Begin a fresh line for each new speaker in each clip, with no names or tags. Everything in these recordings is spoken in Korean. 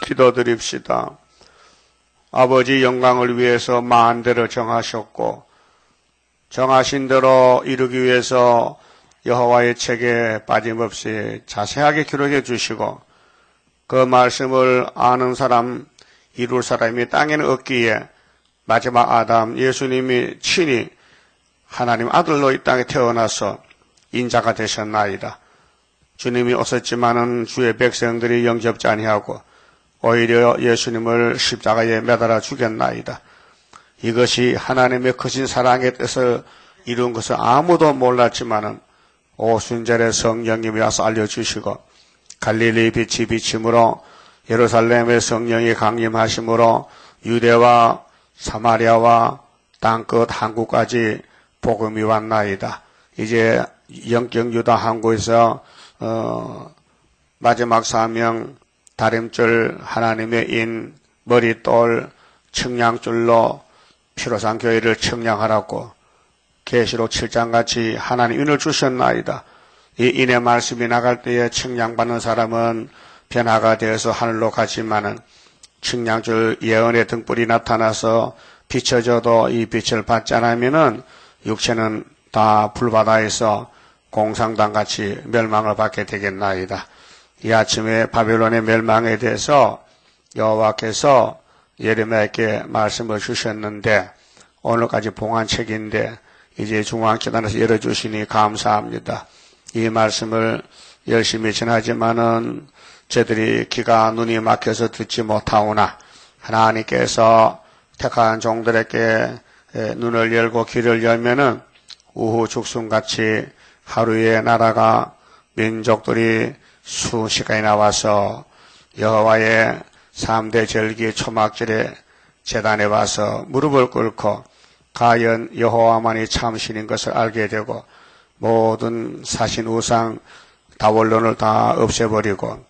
기도드립시다. 아버지 영광을 위해서 마음대로 정하셨고 정하신 대로 이루기 위해서 여호와의 책에 빠짐없이 자세하게 기록해 주시고 그 말씀을 아는 사람, 이룰 사람이 땅에는 없기에 마지막 아담 예수님이 친히 하나님 아들로 이 땅에 태어나서 인자가 되셨나이다. 주님이 오셨지만은 주의 백성들이 영접지 아니하고 오히려 예수님을 십자가에 매달아 죽였나이다. 이것이 하나님의 크신 사랑의 뜻을 이룬 것을 아무도 몰랐지만은 오순절에 성령님이 와서 알려주시고 갈릴리 빛이 비침으로 예루살렘의 성령이 강림하심으로 유대와 사마리아와 땅끝 한국까지 복음이 왔나이다. 이제 영적 유다 항구에서 마지막 사명 다림줄 하나님의 인 머릿돌 청량줄로 피로상 교회를 청량하라고 계시록 7장같이 하나님 인을 주셨나이다. 이 인의 말씀이 나갈 때에 청량받는 사람은 변화가 되어서 하늘로 가지만은 청량줄 예언의 등불이 나타나서 비춰져도 이 빛을 받지 않으면은 육체는 다 불바다에서 공상당같이 멸망을 받게 되겠나이다. 이 아침에 바벨론의 멸망에 대해서 여호와께서 예레미야에게 말씀을 주셨는데 오늘까지 봉안책인데 이제 중앙기단에서 열어주시니 감사합니다. 이 말씀을 열심히 전하지만은 저들이 귀가 눈이 막혀서 듣지 못하오나 하나님께서 택한 종들에게 눈을 열고 귀를 열면은 우후 죽순같이 하루에 나라가 민족들이 수시간이 나와서 여호와의 3대 절기 초막절에 제단에 와서 무릎을 꿇고 과연 여호와만이 참신인 것을 알게 되고 모든 사신 우상 다원론을 다 없애버리고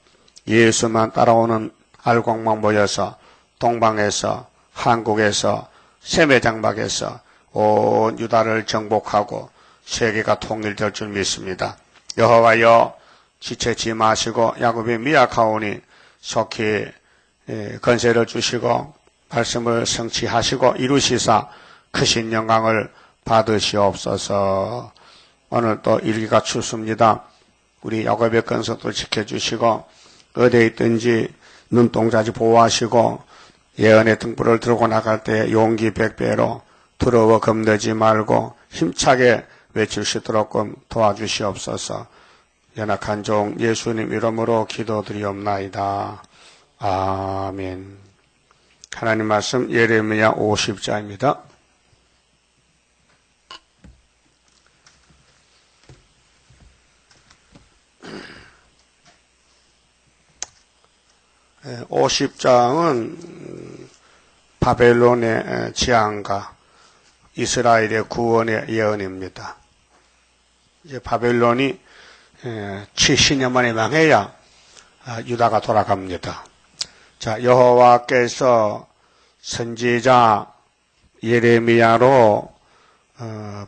예수만 따라오는 알곡만 모여서 동방에서 한국에서 세매장막에서 온 유다를 정복하고 세계가 통일될 줄 믿습니다. 여호와여 지체지 마시고 야곱이 미약하오니 속히 건세를 주시고 말씀을 성취하시고 이루시사 크신 영광을 받으시옵소서. 오늘 또 일기가 춥습니다. 우리 야곱의 건석도 지켜주시고 어디에 있든지 눈동자지 보호하시고 예언의 등불을 들고 나갈 때 용기 100배로 두려워 겁내지 말고 힘차게 외칠 수 있도록 도와주시옵소서. 연약한 종 예수님 이름으로 기도드리옵나이다. 아멘. 하나님 말씀 예레미야 50장입니다. 네, 50장은 바벨론의 재앙과 이스라엘의 구원의 예언입니다. 이제 바벨론이 70년 만에 망해야 유다가 돌아갑니다. 자, 여호와께서 선지자 예레미야로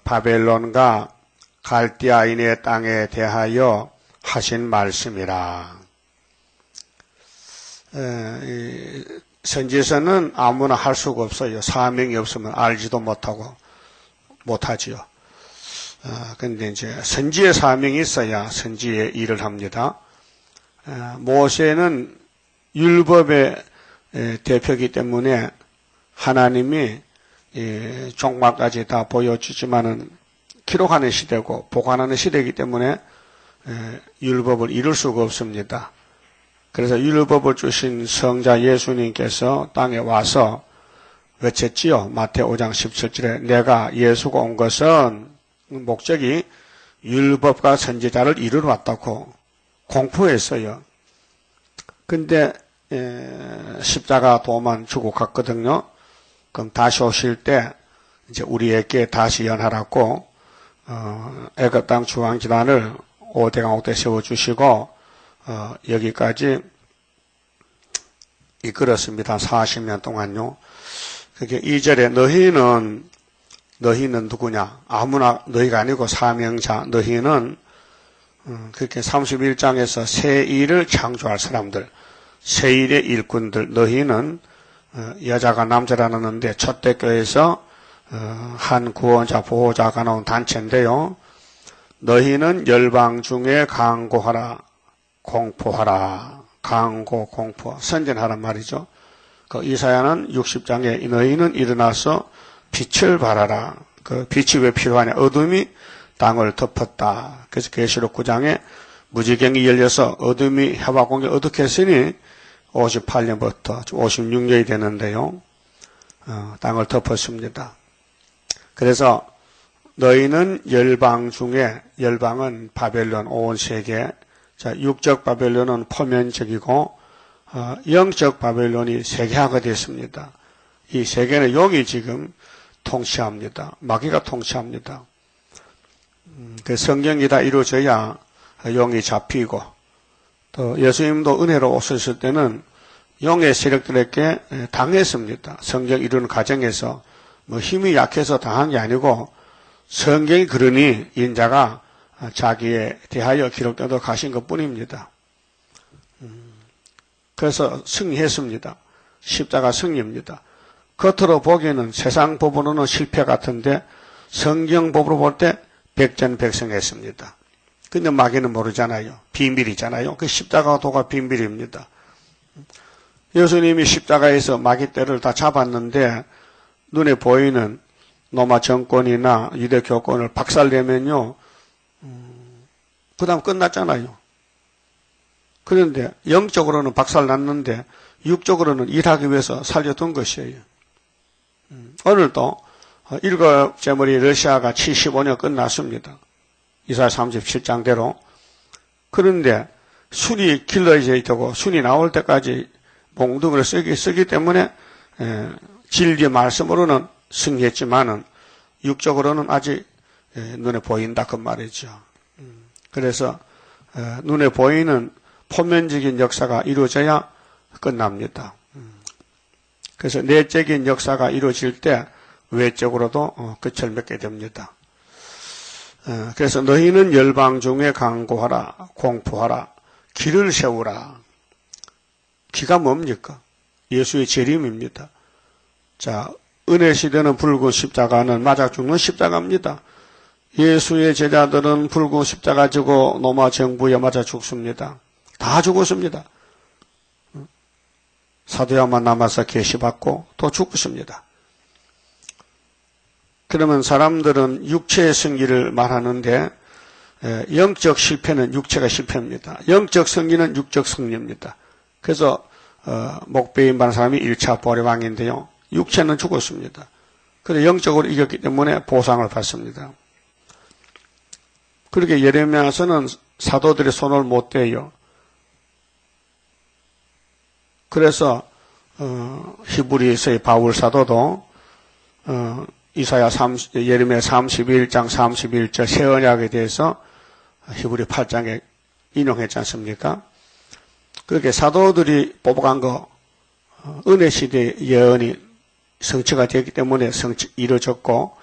바벨론과 갈대아인의 땅에 대하여 하신 말씀이라. 선지서는 아무나 할 수가 없어요. 사명이 없으면 알지도 못하지요. 근데 이제 선지의 사명이 있어야 선지의 일을 합니다. 모세는 율법의 대표이기 때문에 하나님이 종말까지 다 보여주지만은 기록하는 시대고 보관하는 시대이기 때문에 율법을 이룰 수가 없습니다. 그래서 율법을 주신 성자 예수님께서 땅에 와서 외쳤지요. 마태오 5장 17절에 내가 예수가 온 것은 목적이 율법과 선지자를 이루러 왔다고 공포했어요. 근데 십자가 도만 주고 갔거든요. 그럼 다시 오실 때 이제 우리에게 다시 연하라고 애굽 땅 중앙지단을 5대강옥대 세워주시고 여기까지 이끌었습니다. 40년 동안요. 그게 2절에 너희는 누구냐? 아무나 너희가 아니고 사명자 너희는 그렇게 31장에서 새 일을 창조할 사람들 세일의 일꾼들 너희는 여자가 남자라 나누는데 초대교회에서 한 구원자 보호자가 나온 단체인데요. 너희는 열방 중에 강구하라 공포하라. 강구 공포 선전하란 말이죠. 그 이사야는 60장에 너희는 일어나서 빛을 발하라. 그 빛이 왜 필요하냐? 어둠이 땅을 덮었다. 그래서 계시록 9장에 무지경이 열려서 어둠이 해와 공기 어둡게 했으니 58년부터 56년이 되는데요. 땅을 덮었습니다. 그래서 너희는 열방 중에, 열방은 바벨론 온 세계, 자, 육적 바벨론은 포면적이고 영적 바벨론이 세계화가 됐습니다. 이 세계는 용이 지금 통치합니다. 마귀가 통치합니다. 그 성경이 다 이루어져야 용이 잡히고, 또 예수님도 은혜로 오셨을 때는 용의 세력들에게 당했습니다. 성경 이루는 과정에서 뭐 힘이 약해서 당한 게 아니고 성경이 그러니 인자가 자기에 대하여 기록되도록 하신 것뿐입니다. 그래서 승리했습니다. 십자가 승리입니다. 겉으로 보기에는 세상 법으로는 실패 같은데 성경 법으로 볼 때 백전백승했습니다. 근데 마귀는 모르잖아요. 비밀이잖아요. 그 십자가 도가 비밀입니다. 예수님이 십자가에서 마귀 떼를 다 잡았는데 눈에 보이는 로마 정권이나 유대 교권을 박살내면요, 그 다음 끝났잖아요. 그런데 영적으로는 박살났는데 육적으로는 일하기 위해서 살려둔 것이에요. 오늘도 일곱 재물이 러시아가 75년 끝났습니다. 이사야 37장대로. 그런데 순이 길러져야 되고 순이 나올 때까지 몽둥이를 쓰기 때문에 진리의 말씀으로는 승리했지만은 육적으로는 아직 눈에 보인다 그 말이죠. 그래서 눈에 보이는 포면적인 역사가 이루어져야 끝납니다. 그래서 내적인 역사가 이루어질 때 외적으로도 끝을 맺게 됩니다. 그래서 너희는 열방 중에 강구하라 공포하라 길을 세우라. 기가 뭡니까? 예수의 재림입니다. 자, 은혜 시대는 붉은 십자가는 맞아 죽는 십자가입니다. 예수의 제자들은 붉은 십자가 지고 로마 정부에 맞아 죽습니다. 다 죽었습니다. 사도야만 남아서 계시받고 또 죽었습니다. 그러면 사람들은 육체의 승리를 말하는데 영적 실패는 육체가 실패입니다. 영적 승리는 육적 승리입니다. 그래서 목베인 받은 사람이 1차 부활의 왕인데요. 육체는 죽었습니다. 그런데 영적으로 이겼기 때문에 보상을 받습니다. 그렇게 예레미야서는 사도들의 손을 못 대요. 그래서 히브리서의 바울 사도도 예레미야 31장 31절 새 언약에 대해서 히브리 8장에 인용했지 않습니까? 그렇게 사도들이 뽑아간 거 은혜 시대의 예언이 성취가 되기 때문에 이루어졌고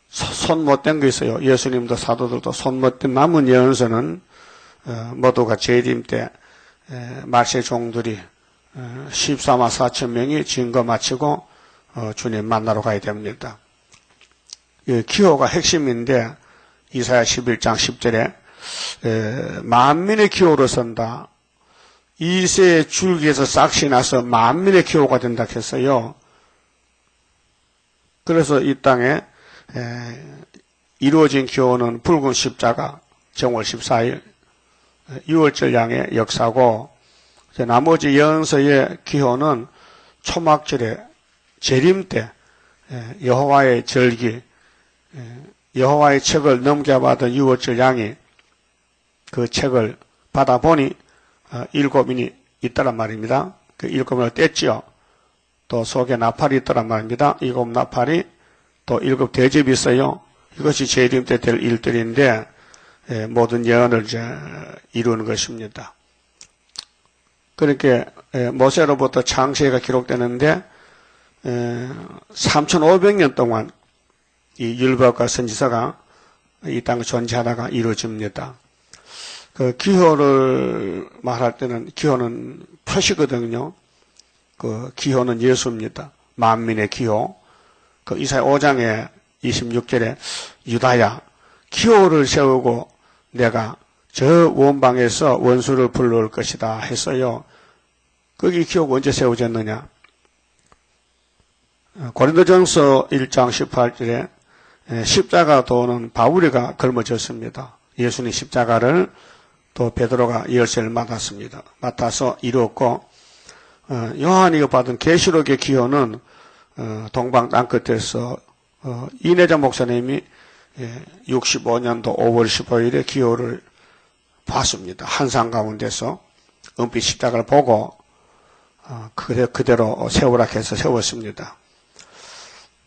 손 못 댄 거 있어요. 예수님도 사도들도 손 못 댄 남은 예언서는 모두가 재림 때 말세 종들이 14만 4천 명이 증거 마치고 주님 만나러 가야 됩니다. 기호가 핵심인데 이사야 11장 10절에 만민의 기호로 선다. 이새의 줄기에서 싹이 나서 만민의 기호가 된다 했어요. 그래서 이 땅에 이루어진 기호는 붉은 십자가 정월 14일 6월절 양의 역사고 나머지 예언서의 기호는 초막절에 재림 때 여호와의 절기 여호와의 책을 넘겨받은 6월절 양이 그 책을 받아보니 7인이 있다란 말입니다. 그 7인을 뗐지요. 또 속에 나팔이 있다란 말입니다. 7 나팔이 또 7 대접이 있어요. 이것이 재림 때 될 일들인데 모든 예언을 이루는 것입니다. 그렇게 모세로부터 창세가 기록되는데 3,500년 동안 이 율법과 선지서가 이 땅을 존재하다가 이루어집니다. 그 기호를 말할 때는 기호는 표시거든요. 그 기호는 예수입니다. 만민의 기호. 그 이사야 5장에 26절에 유다야 기호를 세우고 내가 저 원방에서 원수를 불러올 것이다 했어요. 거기 기호가 언제 세워졌느냐? 고린도전서 1장 18절에 십자가 도는 바울이가 걸머졌습니다. 예수님 십자가를 또 베드로가 열쇠를 맡아서 이루었고, 요한이 받은 계시록의 기호는 동방 땅끝에서 이내자 목사님이 65년도 5월 15일에 기호를 봤습니다. 한산 가운데서 은빛 십자가를 보고 그대로 세우라 해서 세웠습니다.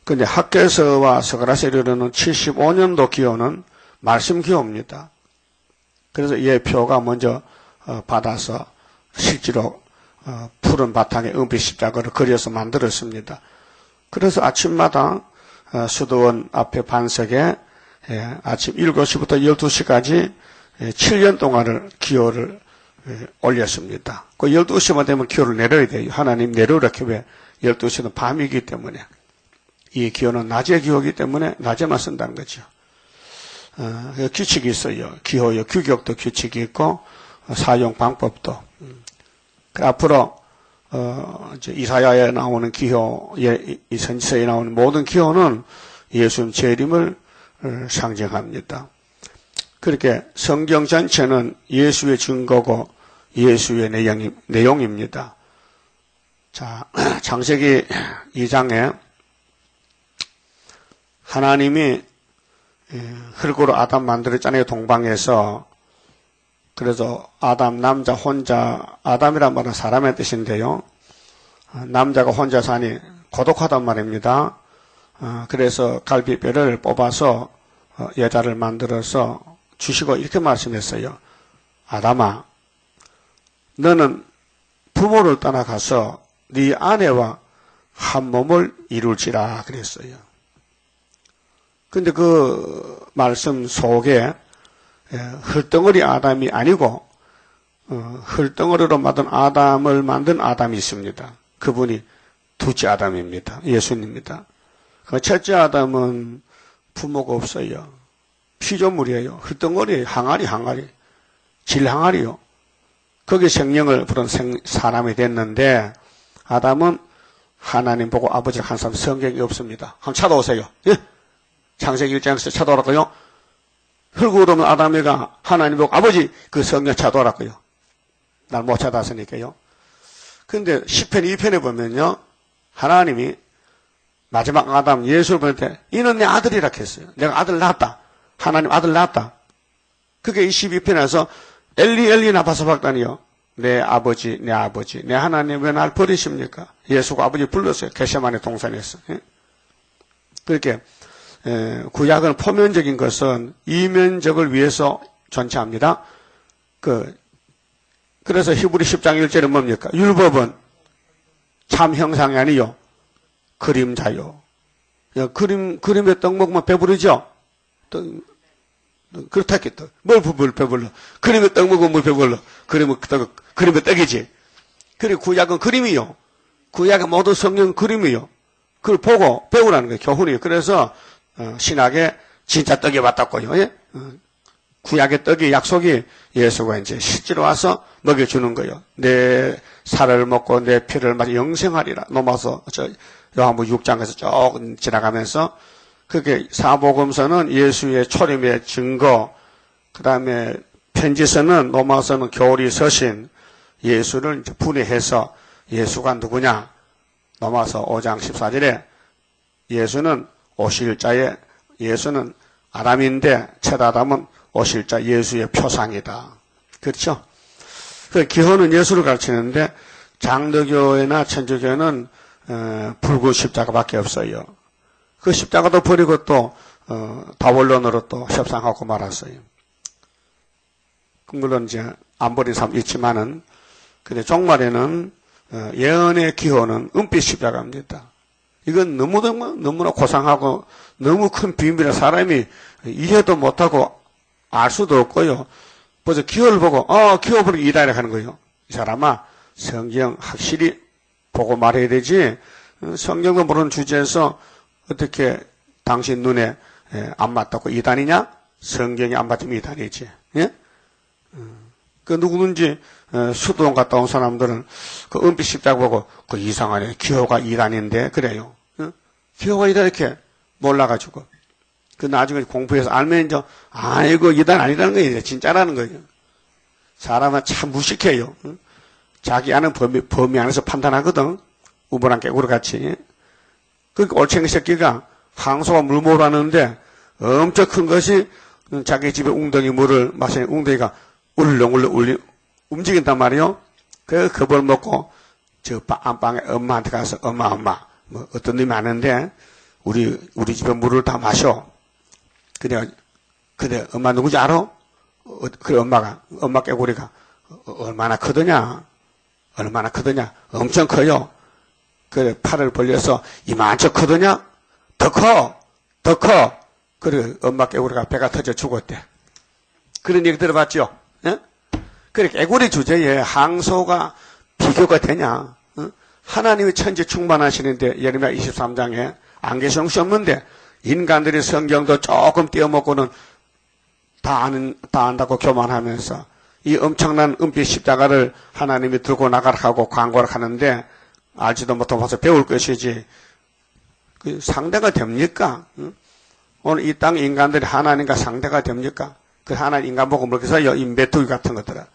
근데 학개서와 스가랴서에 이르는 75년도 기호는 말씀 기호입니다. 그래서 예표가 먼저 받아서 실제로 푸른 바탕에 은빛 십자가를 그려서 만들었습니다. 그래서 아침마다 수도원 앞에 반석에 아침 7시부터 12시까지 7년 동안을 기호를 올렸습니다. 그 12시만 되면 기호를 내려야 돼요. 하나님 내려오라 왜 12시는 밤이기 때문에. 이 기호는 낮의 기호이기 때문에 낮에만 쓴다는 거죠. 규칙이 있어요. 기호의 규격도 규칙이 있고 사용 방법도. 앞으로 이제 이사야에 나오는 기호, 이 선지서에 나오는 모든 기호는 예수님 재림을 상징합니다. 그렇게 성경 전체는 예수의 증거고 예수의 내용입니다. 자, 창세기 2장에 하나님이 흙으로 아담 만들었잖아요. 동방에서. 그래서 아담 남자 혼자, 아담이란 말은 사람의 뜻인데요. 남자가 혼자 사니 고독하단 말입니다. 그래서 갈비뼈를 뽑아서 여자를 만들어서 주시고 이렇게 말씀했어요. 아담아, 너는 부모를 떠나가서 네 아내와 한 몸을 이룰지라 그랬어요. 근데 그 말씀 속에 흙덩어리 아담이 아니고 흙덩어리로 만든 아담을 만든 아담이 있습니다. 그분이 둘째 아담입니다. 예수님입니다. 그 첫째 아담은 부모가 없어요. 피조물이에요. 흙덩어리예요. 항아리. 질항아리요. 거기에 생명을 부른 사람이 됐는데 아담은 하나님 보고 아버지를 한 사람 성경이 없습니다. 한번 찾아오세요. 예? 창세기 1장에서 찾아오라고요. 흙으로 오면 아담이가 하나님 보고 아버지 그 성경 찾아오라고요. 날 못 찾아왔으니까요. 근데 10편 2편에 보면요. 하나님이 마지막 아담 예수를 볼 때 이는 내 아들이라 했어요. 내가 아들 낳았다. 하나님 아들 낳았다. 그게 22편에서 엘리 나바사박단이요. 내 아버지 내 하나님 왜 날 버리십니까? 예수가 아버지 불렀어요. 겟세마네 동산에서. 그렇게 구약은 표면적인 것은 이면적을 위해서 존재합니다. 그래서 히브리 10장 1절은 뭡니까? 율법은 참 형상이 아니요. 그림자요. 그림에 떡 먹으면 배부르죠? 그렇다 했겠다. 뭘 배불러? 그림에 떡 먹으면 뭘 배불러? 그림에 떡이지. 그리고 구약은 그림이요. 구약의 모든 성경은 그림이요. 그걸 보고 배우라는 거예요. 교훈이에요. 그래서 신학에 진짜 떡이 왔다고요. 예? 구약의 떡이 약속이 예수가 이제 실제로 와서 먹여주는 거예요. 내 살을 먹고 내 피를 마시 영생하리라. 넘어서 요한복음 6장에서 조금 지나가면서 그게 사복음서는 예수의 초림의 증거, 그 다음에 편지서는 로마서는 교리 서신, 예수를 이제 분해해서 예수가 누구냐? 로마서 5장 14절에 예수는 오실 자의 예수는 아담인데 첫 아담은 오실 자 예수의 표상이다. 그렇죠? 그 기호는 예수를 가르치는데 장로교회나 천주교회는 붉은 십자가밖에 없어요. 그 십자가도 버리고 또 다원론으로 또 협상하고 말았어요. 물론 이제 안 버린 사람 있지만은 근데 종말에는 예언의 기호는 은빛 십자가입니다. 이건 너무나 고상하고 너무 큰 비밀이라 사람이 이해도 못하고 알 수도 없고요. 벌써 기호를 보고 기호 보는 이단이라 하는 거예요. 이 사람아 성경 확실히 보고 말해야 되지. 성경도 모르는 주제에서 어떻게 당신 눈에 안 맞다고 이단이냐? 성경이 안 맞으면 이단이지. 예? 그 누구든지 수도원 갔다 온 사람들은 그 은빛 십자가 보고 그 이상하네. 기호가 이단인데 그래요. 기호가 이단 이렇게 몰라가지고 그 나중에 공부해서 알면 이제 이거 이단 아니라는 거예요. 진짜라는 거예요. 사람은 참 무식해요. 자기 아는 범위 안에서 판단하거든. 우물안 깨구리 같이. 그러니까 올챙이 새끼가 항소가 물 몰아넣는데 엄청 큰 것이 자기 집에 웅덩이 물을 마시는 웅덩이가 울렁울렁 움직인단 말이요. 그 겁을 먹고 저 안방에 엄마한테 가서 엄마 뭐 어떤 놈이 아는데 우리 집에 물을 다 마셔. 그래 엄마 누구지 알아? 그래 엄마 깨구리가 얼마나 크더냐? 엄청 커요. 그래 팔을 벌려서 이만큼 크더냐? 더 커. 그래 엄마 깨구리가 배가 터져 죽었대. 그런 얘기 들어봤죠? 예? 그래 깨구리 주제에 항소가 비교가 되냐? 하나님이 천지 충만하시는데 예레미야 23장에 안 계시는 것이 없는데 인간들이 성경도 조금 띄어먹고는 다 안다고 교만하면서 이 엄청난 은빛 십자가를 하나님이 들고 나가라고 광고를 하는데 알지도 못하고 와서 배울 것이지 그 상대가 됩니까? 오늘 이 땅 인간들이 하나님과 상대가 됩니까? 그 하나님 인간 보고 뭐겠어요? 이 메뚜기 같은 것들아,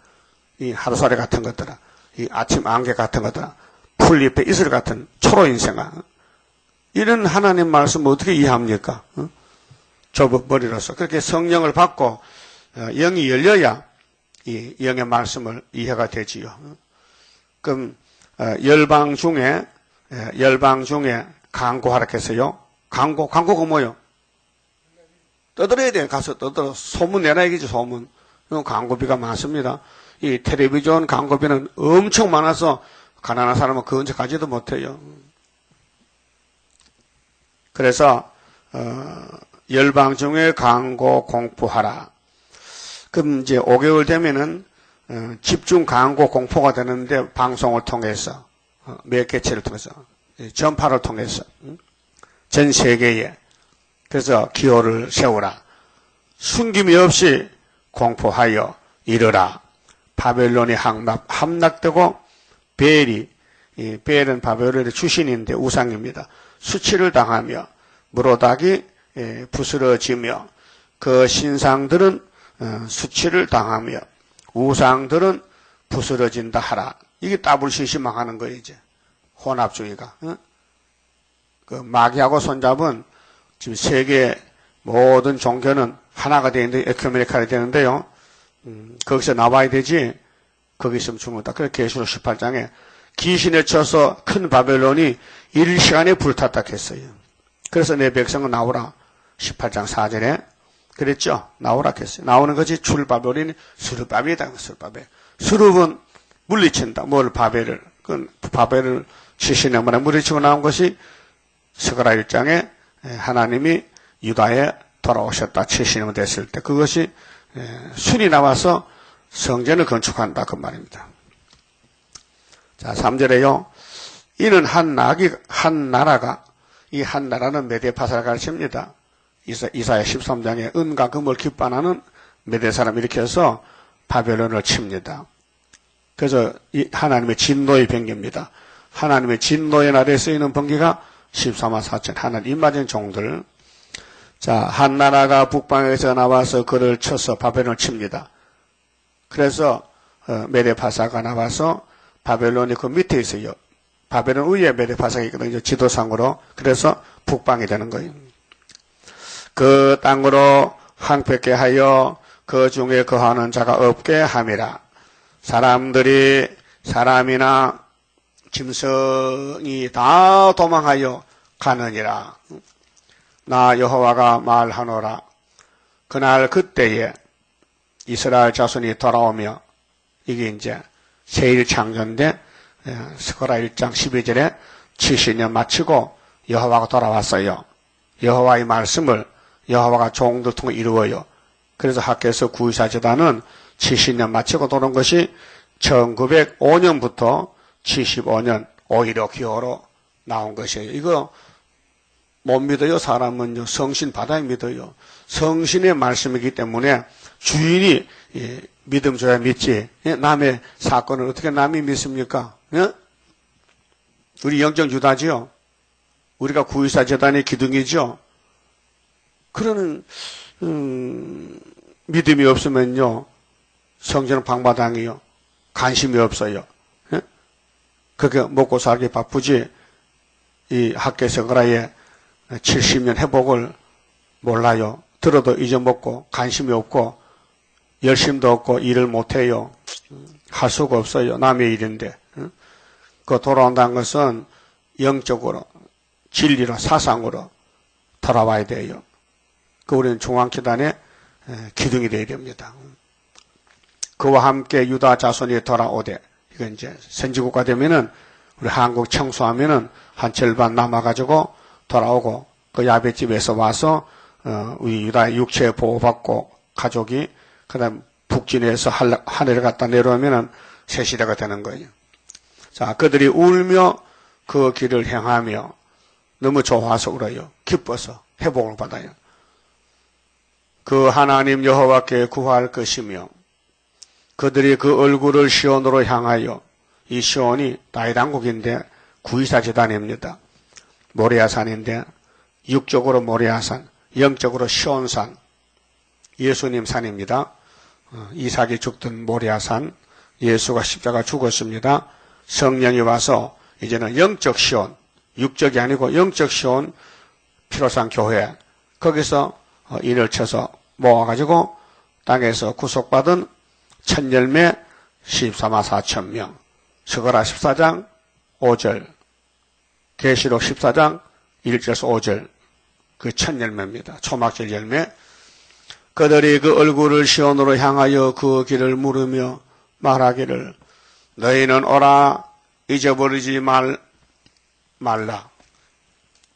이 하루살이 같은 것들아, 이 아침 안개 같은 것들아, 풀잎에 이슬 같은 초로 인생아, 이런 하나님 말씀 어떻게 이해합니까? 좁은 머리로서 그렇게 성령을 받고 영이 열려야 이 영의 말씀을 이해가 되지요. 그럼 열방 중에 강구하라 했어요. 강구가 뭐요? 떠들어야 돼. 가서 떠들어 소문 내라 얘기지. 소문. 광고비가 많습니다. 이 텔레비전 광고비는 엄청 많아서 가난한 사람은 그 언제 가지도 못해요. 그래서 열방 중에 광고 공포하라. 그럼 이제 5개월 되면은 집중 광고 공포가 되는데 방송을 통해서 몇 개체를 통해서 전파를 통해서 전 세계에 그래서 기호를 세우라. 숨김이 없이 공포하여 이르라. 바벨론이 함락되고 벨은 바벨론의 주신인데 우상입니다. 수치를 당하며 무로닥이 부스러지며 그 신상들은 수치를 당하며 우상들은 부스러진다 하라. 이게 따블시시 망하는 거예요. 이제 혼합주의가. 그 마귀하고 손잡은 지금 세계 모든 종교는 하나가 되는데 에큐메니칼이 되는데요. 거기서 나와야 되지. 거기 있으면 죽는다. 그래서 계시록 18장에 귀신에 쳐서 큰 바벨론이 1시간에 불탔다 했어요. 그래서 내 백성은 나오라. 18장 4절에 그랬죠. 나오라 했어요. 나오는 것이 출바벨이 수르바벨이다. 수르는 물리친다. 뭘 바벨을. 그 바벨을 70년 만에 물리치고 나온 것이 스가랴 1장에 하나님이 유다에 돌아오셨다. 70년 됐을 때 그것이 순이 나와서 성전을 건축한다. 그 말입니다. 자, 3절에요. 이는 한 나라가 이 한 나라는 메데파사를 가르칩니다. 이사야 13장에 은과 금을 기뻐하는 메데 사람이 이렇게 해서 바벨론을 칩니다. 그래서 이 하나님의 진노의 번개입니다. 하나님의 진노의 날에 쓰이는 번개가 14만 4천 하나님 입맞은 종들. 자, 한 나라가 북방에서 나와서 그를 쳐서 바벨론을 칩니다. 그래서 메데파사가 나와서 바벨론이 그 밑에 있어요. 바벨론 위에 메데파사가 있거든요. 지도상으로. 그래서 북방이 되는 거예요. 그 땅으로 항백게 하여 그 중에 거하는 자가 없게 함이라. 사람이나 짐승이 다 도망하여 가느니라. 나 여호와가 말하노라. 그날 그때에 이스라엘 자손이 돌아오며 이게 이제 세일 창조인데 스가랴 1장 12절에 70년 마치고 여호와가 돌아왔어요. 여호와의 말씀을 여호와가 종들 통해 이루어요. 그래서 학교에서 구의사재단은 70년 마치고 돌아온 것이 1905년부터 75년 오히려 기호로 나온 것이에요. 이거 못 믿어요. 사람은요. 성신 받아야 믿어요. 성신의 말씀이기 때문에 주인이 믿음 줘야 믿지. 남의 사건을 어떻게 남이 믿습니까? 우리 영적 유다지요. 우리가 구의사 재단의 기둥이죠. 그러는 믿음이 없으면요. 성전 방마당이요. 관심이 없어요. 그게 먹고 살기 바쁘지. 이 학교생활에 70년 회복을 몰라요. 들어도 잊어먹고 관심이 없고 열심도 없고 일을 못해요. 할 수가 없어요. 남의 일인데. 그 돌아온다는 것은 영적으로 진리로 사상으로 돌아와야 돼요. 그 우리는 중앙기단의 기둥이 되어야 됩니다. 그와 함께 유다 자손이 돌아오되 이건 이제 선지국가 되면은 우리 한국 청소하면은 한 절반 남아가지고 돌아오고 그 야벳집에서 와서 우리 유다의 육체 보호받고 가족이 그다음 북진에서 하늘에 갔다 내려오면은 새 시대가 되는 거예요. 자, 그들이 울며 그 길을 행하며 너무 좋아서 울어요. 기뻐서 회복을 받아요. 그 하나님 여호와께 구할 것이며 그들이 그 얼굴을 시온으로 향하여 이 시온이 다윗 왕국인데 구의사 제단입니다. 모리아산인데 육적으로 모리아산, 영적으로 시온산, 예수님 산입니다. 이삭이 죽던 모리아산, 예수가 십자가 죽었습니다. 성령이 와서 이제는 영적 시온, 육적이 아니고 영적 시온 피로산 교회 거기서 인을 쳐서 모아가지고 땅에서 구속받은 천열매 14만 4천 명, 스가랴 14장 5절, 계시록 14장 1절에서 5절 그 천열매입니다. 초막절 열매. 그들이 그 얼굴을 시온으로 향하여 그 길을 물으며 말하기를 너희는 오라 잊어버리지 말라.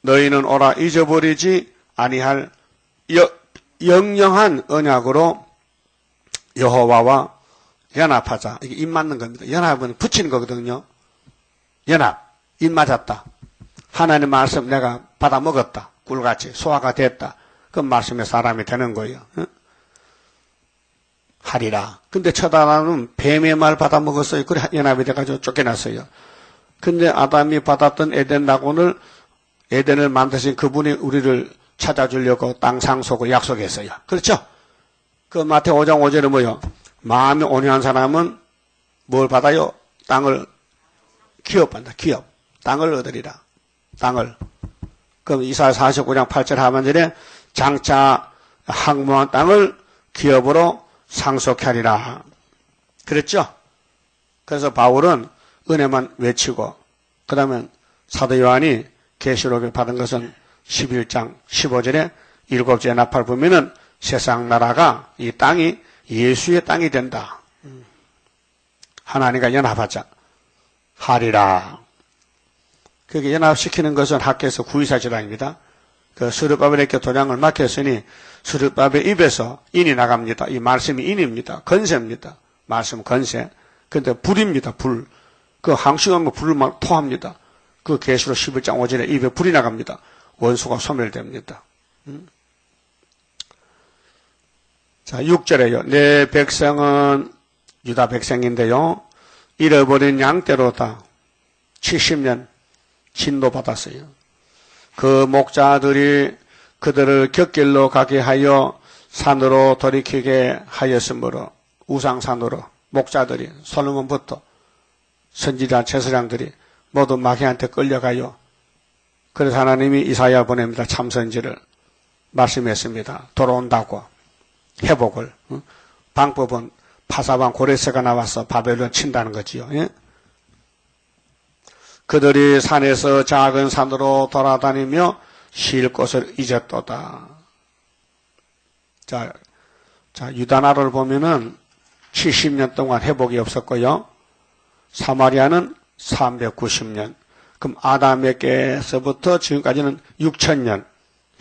너희는 오라 잊어버리지 아니할 영영한 언약으로 여호와와 연합하자. 이게 입 맞는 겁니다. 연합은 붙이는 거거든요. 연합. 입 맞았다. 하나님 말씀 내가 받아 먹었다. 꿀같이 소화가 됐다. 그 말씀에 사람이 되는 거예요. 하리라. 근데 처다라는 뱀의 말 받아 먹었어요. 그래 연합이 돼가지고 쫓겨났어요. 근데 아담이 받았던 에덴 낙원을 에덴을 만드신 그분이 우리를 찾아주려고 땅 상속을 약속했어요. 그렇죠? 그 마태오 5장 5절에 뭐요? 마음이 온유한 사람은 뭘 받아요? 땅을 기업한다. 기업. 땅을 얻으리라. 땅을. 그럼 이사야 49장 8절 하반절에 장차 항모한 땅을 기업으로 상속하리라. 그랬죠? 그래서 바울은 은혜만 외치고 그 다음에 사도 요한이 계시록을 받은 것은 11장 15절에 일곱째 연합을 보면은 세상 나라가 이 땅이 예수의 땅이 된다. 하나님과 연합하자. 하리라. 그게 연합시키는 것은 학교에서 구의사 제단입니다. 그 스룹바벨에게 도장을 맡겼으니 스룹바벨 입에서 인이 나갑니다. 이 말씀이 인입니다. 건세입니다. 말씀 건세. 근데 불입니다. 불. 그 항시하면 불을 막 토합니다. 그 계시록 11장 5절에 입에 불이 나갑니다. 원수가 소멸됩니다. 자, 6절에요. 내 백성은 유다 백성인데요. 잃어버린 양떼로다. 70년 진노받았어요. 그 목자들이 그들을 곁길로 가게 하여 산으로 돌이키게 하였으므로 우상산으로 목자들이 솔로몬부터 선지자 제사장들이 모두 마귀한테 끌려가요. 그래서 하나님이 이사야 보냅니다. 참선지를 말씀했습니다. 돌아온다고 회복을. 방법은 파사방 고레스가 나와서 바벨론 친다는 거지요. 예? 그들이 산에서 작은 산으로 돌아다니며 쉴 곳을 잊었도다. 자, 유다나를 보면은 70년 동안 회복이 없었고요. 사마리아는 390년. 그럼 아담에게서부터 지금까지는 6,000년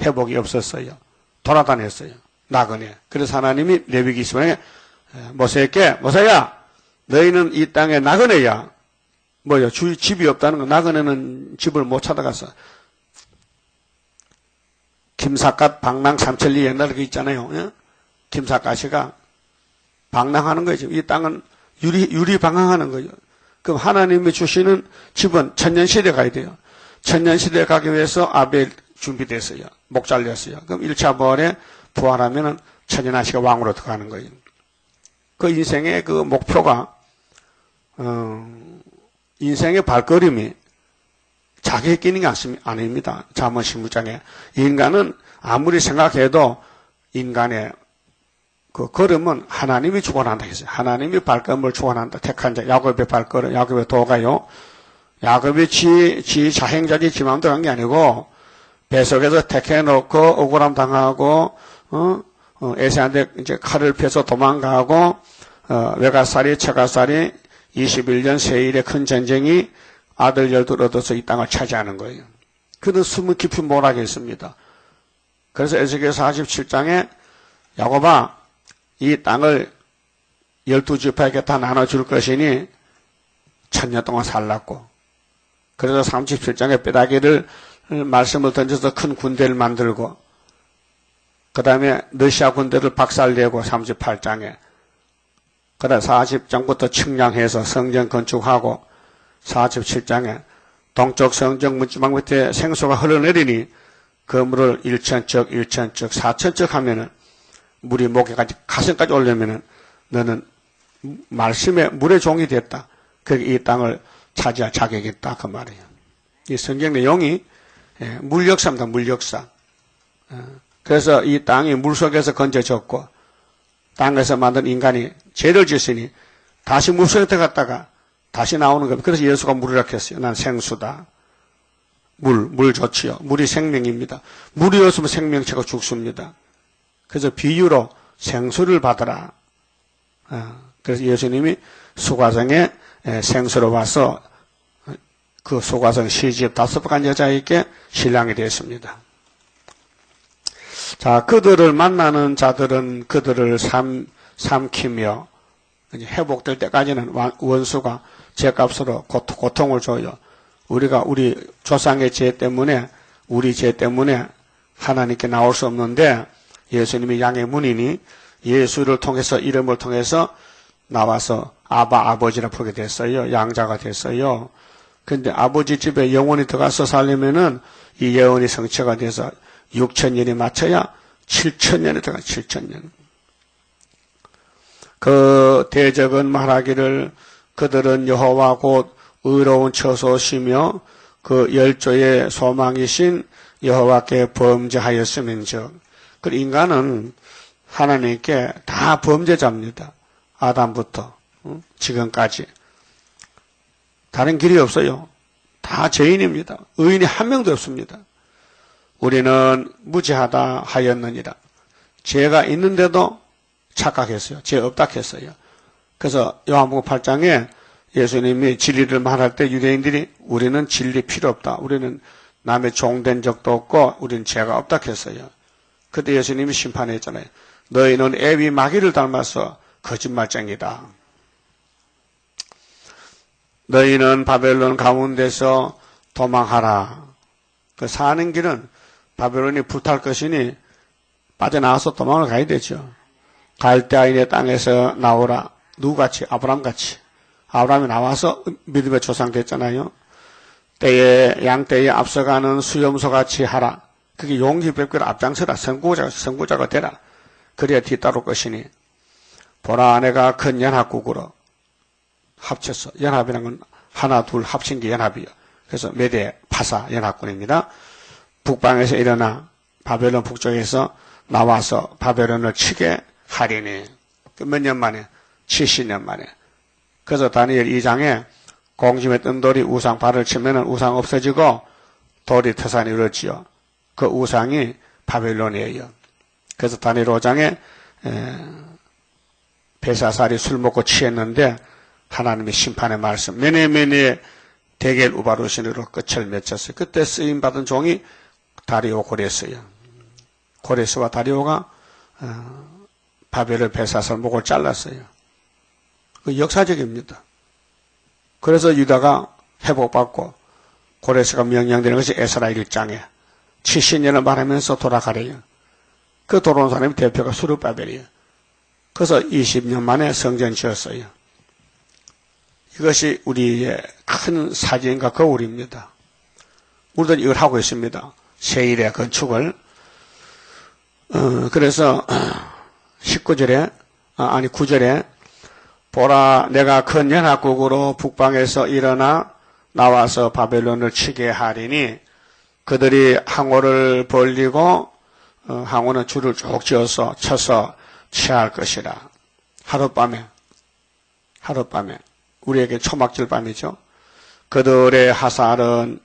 회복이 없었어요. 돌아다녔어요. 나그네. 그래서 하나님이 레위기 20장에 모세에게 모세야 너희는 이 땅에 나그네야. 뭐요? 집이 없다는 거. 나그네는 집을 못 찾아가서. 김삿갓 방랑 삼천리 옛날에 그 있잖아요. 예? 김삿갓이가 방랑하는 거죠. 이 땅은 유리 방황하는 거죠. 그럼 하나님이 주시는 집은 천년시대 가야 돼요. 천년시대 가기 위해서 아벨 준비됐어요. 목 잘렸어요. 그럼 1차 부활에 부활하면은 천연아시가 왕으로 들어가는 거예요. 그 인생의 그 목표가, 인생의 발걸음이 자기에 끼는 게 아닙니다. 잠언 16장에. 인간은 아무리 생각해도 인간의 그 걸음은 하나님이 주관한다 했어요. 하나님이 발걸음을 주관한다. 택한 자, 야곱의 발걸음, 야곱의 도가요. 야곱이 지 자행자지 지 마음대로 한 게 아니고, 배속에서 택해놓고 억울함 당하고, 에세한테 이제 칼을 펴서 도망가고, 외가살이, 처가살이 21년 세일의 큰 전쟁이 아들 12를 얻어서 이 땅을 차지하는 거예요. 그는 숨은 깊이 몰아겠습니다. 그래서 에스겔 47장에 야곱아, 이 땅을 12지파에게 다 나눠줄 것이니 1000년 동안 살랐고, 그래서 37장에 뼈다귀를 말씀을 던져서 큰 군대를 만들고, 그 다음에 러시아 군대를 박살내고 38장에, 그 다음 40장부터 측량해서 성전 건축하고 47장에 동쪽 성전 문지방 밑에 생수가 흘러내리니 그 물을 1천척, 1천척, 4천척 하면은 물이 목에까지 가슴까지 올려면은 너는 말씀의 물의 종이 됐다. 그게 이 땅을 차지할 자격이 있다. 그 말이에요. 이 성경 내용이 물역사입니다. 물역사. 그래서 이 땅이 물속에서 건져졌고 땅에서 만든 인간이 죄를 짓으니 다시 물속에 들어갔다가 다시 나오는 겁니다. 그래서 예수가 물이라 했어요. 난 생수다. 물 좋지요. 물이 생명입니다. 물이 없으면 생명체가 죽습니다. 그래서 비유로 생수를 받아라. 그래서 예수님이 소가성에 생수로 와서 그 소가성 시집 5번 여자에게 신랑이 되었습니다. 자, 그들을 만나는 자들은 그들을 삼키며 회복될 때까지는 원수가 죄값으로 고통을 줘요. 우리 조상의 죄 때문에, 우리 죄 때문에 하나님께 나올 수 없는데 예수님이 양의 문이니 예수를 통해서, 이름을 통해서 나와서 아버지라 부르게 됐어요. 양자가 됐어요. 근데 아버지 집에 영원히 들어가서 살려면은 이 예언이 성취가 돼서 6000년이 맞춰야 7000년에 들어가. 7000년. 그 대적은 말하기를 그들은 여호와 곧 의로운 처소시며 그 열조의 소망이신 여호와께 범죄하였음인즉. 그 인간은 하나님께 다 범죄자입니다. 아담부터 지금까지. 다른 길이 없어요. 다 죄인입니다. 의인이 한 명도 없습니다. 우리는 무죄하다 하였느니라. 죄가 있는데도 착각했어요. 죄 없다 했어요. 그래서 요한복음 8장에 예수님이 진리를 말할 때 유대인들이 우리는 진리 필요 없다. 우리는 남의 종된 적도 없고 우리는 죄가 없다 했어요. 그때 예수님이 심판했잖아요. 너희는 애비 마귀를 닮아서 거짓말쟁이다. 너희는 바벨론 가운데서 도망하라. 그 사는 길은 바벨론이 불탈 것이니 빠져나와서 도망을 가야 되죠. 갈대아인의 땅에서 나오라. 누구같이? 아브라함같이. 아브라함이 나와서 믿음의 조상 됐잖아요. 양떼에 앞서가는 수염소같이 하라. 그게 용기 뵙기를 앞장서라. 선구자가 되라. 그래야 뒤따를 것이니. 보라, 내가 큰 연합국으로 합쳐서, 연합이라는 건 하나 둘 합친 게 연합이요. 그래서 메대 파사 연합군입니다. 북방에서 일어나 바벨론 북쪽에서 나와서 바벨론을 치게 하리니. 몇 년 만에? 70년 만에. 그래서 다니엘 2장에 공심에 뜬 돌이 우상 발을 치면은 우상 없어지고 돌이 터산이 이루어지요. 그 우상이 바벨론이에요. 그래서 다니엘 5장에 벨사살이 술 먹고 취했는데 하나님의 심판의 말씀, 메네메네 데겔 우바루신으로 끝을 맺혔어요. 그때 쓰임받은 종이 다리오 고레스예요. 고레스와 다리오가 바벨을 빼앗아서 목을 잘랐어요. 그 역사적입니다. 그래서 유다가 회복받고 고레스가 명령되는 것이 에스라 1장에 70년을 말하면서 돌아가래요. 그 돌아온 사람이 대표가 수르바벨이에요. 그래서 20년 만에 성전 지었어요. 이것이 우리의 큰 사진과 거울입니다. 우리도 이걸 하고 있습니다. 세일의 건축을. 그래서 9절에 보라 내가 큰 연합국으로 북방에서 일어나 나와서 바벨론을 치게 하리니 그들이 항오를 벌리고 항오는 줄을 쭉 지어서 쳐서 취할 것이라. 하룻밤에 우리에게 초막질 밤이죠. 그들의 하살은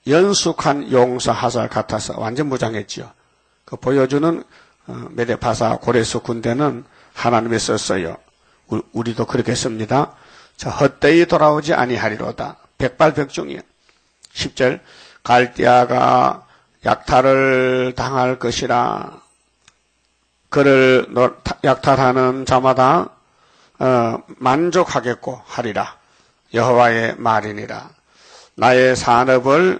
연숙한 용사 하살 같아서 완전 무장했지요. 그 보여주는 메데파사 고레스 군대는 하나님이 썼어요. 우리도 그렇게 씁니다. 자, 헛되이 돌아오지 아니하리로다. 백발백중이요. 10절 갈대아가 약탈을 당할 것이라. 그를 약탈하는 자마다 만족하겠고 하리라. 여호와의 말이니라. 나의 산업은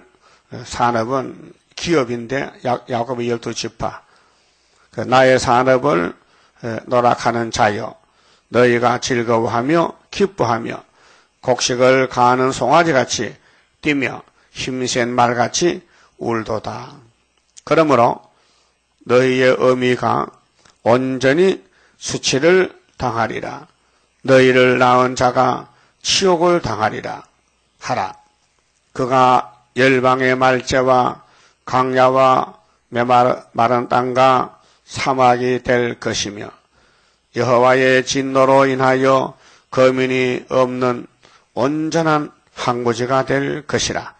기업인데 야곱의 12지파. 나의 산업을 노락하는 자여 너희가 즐거워하며 기뻐하며 곡식을 가하는 송아지같이 뛰며 힘센 말같이 울도다. 그러므로 너희의 어미가 온전히 수치를 당하리라. 너희를 낳은 자가 치욕을 당하리라 하라. 그가 열방의 말재와 강야와 메마른 땅과 사막이 될 것이며 여호와의 진노로 인하여 거민이 없는 온전한 항구지가 될 것이라.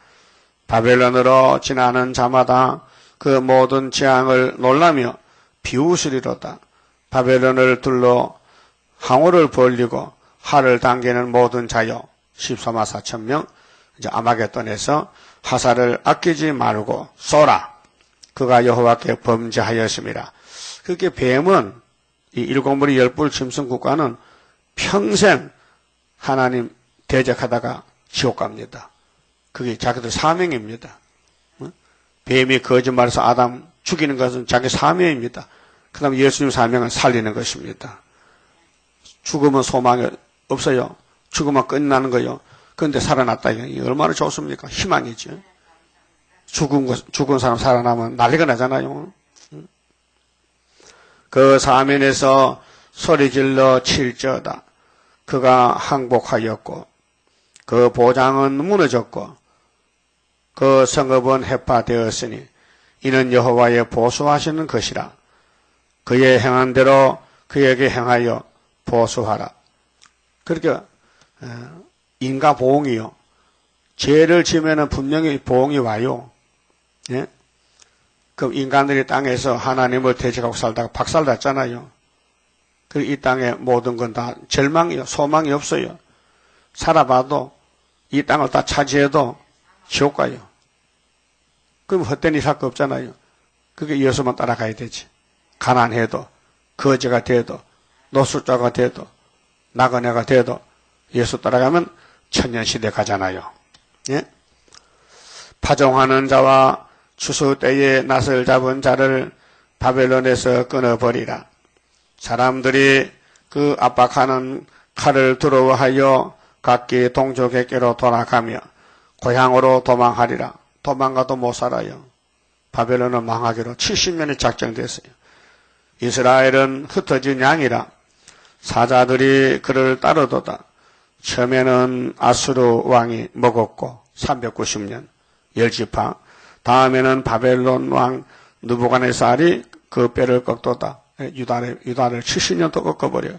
바벨론으로 지나는 자마다 그 모든 재앙을 놀라며 비웃으리로다. 바벨론을 둘러 항우를 벌리고 활을 당기는 모든 자여 14만 4천 명. 이제 아마겟돈에서 화살을 아끼지 말고 쏘라. 그가 여호와께 범죄하였습니다. 그렇게 뱀은 이 일곱머리 열불 짐승 국가는 평생 하나님 대적하다가 지옥 갑니다. 그게 자기들 사명입니다. 뱀이 거짓말해서 아담 죽이는 것은 자기 사명입니다. 그 다음에 예수님 사명은 살리는 것입니다. 죽으면 소망이 없어요. 죽으면 끝나는 거요. 그런데 살아났다. 이게 얼마나 좋습니까? 희망이죠. 죽은 사람 살아나면 난리가 나잖아요. 그 사면에서 소리질러 칠저다. 그가 항복하였고 그 보장은 무너졌고 그 성읍은 해파되었으니 이는 여호와의 보수하시는 것이라. 그의 행한 대로 그에게 행하여 보수하라. 그러니까 인가 보응이요. 죄를 지으면 분명히 보응이 와요. 예? 그럼 인간들이 땅에서 하나님을 대적하고 살다가 박살났잖아요. 그 이 땅의 모든 건 다 절망이요. 소망이 없어요. 살아봐도 이 땅을 다 차지해도 지옥 가요. 그럼 헛된 일 할 거 없잖아요. 그게 예수만 따라가야 되지. 가난해도 거지가 돼도 노숙자가 돼도 나그네가 돼도 예수 따라가면 천년시대 가잖아요. 예? 파종하는 자와 추수 때에 낫을 잡은 자를 바벨론에서 끊어버리라. 사람들이 그 압박하는 칼을 두려워하여 각기 동족에게로 돌아가며 고향으로 도망하리라. 도망가도 못 살아요. 바벨론은 망하기로 70년이 작정됐어요. 이스라엘은 흩어진 양이라 사자들이 그를 따르도다. 처음에는 아수르 왕이 먹었고 390년 10지파. 다음에는 바벨론 왕 느부갓네살이 그 뼈를 꺾도다. 유다를 70년 또 꺾어버려요.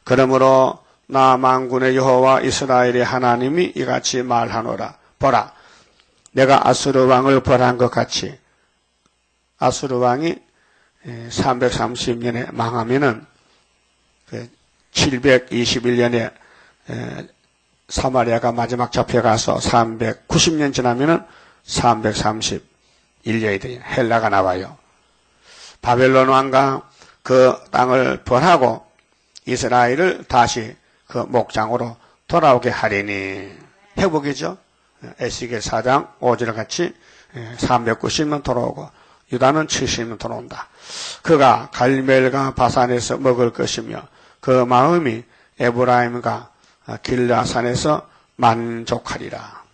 그러므로 나 만군의 여호와 이스라엘의 하나님이 이같이 말하노라. 보라, 내가 아수르 왕을 벌한 것 같이 아수르 왕이 330년에 망하면은 721년에 사마리아가 마지막 잡혀가서 390년 지나면은 331년이 돼요. 헬라가 나와요. 바벨론 왕과 그 땅을 번하고 이스라엘을 다시 그 목장으로 돌아오게 하리니. 회복이죠. 에스겔 4장 5절 같이 390명 돌아오고 유다는 70명 돌아온다. 그가 갈멜과 바산에서 먹을 것이며 그 마음이 에브라임과 길라산에서 만족하리라.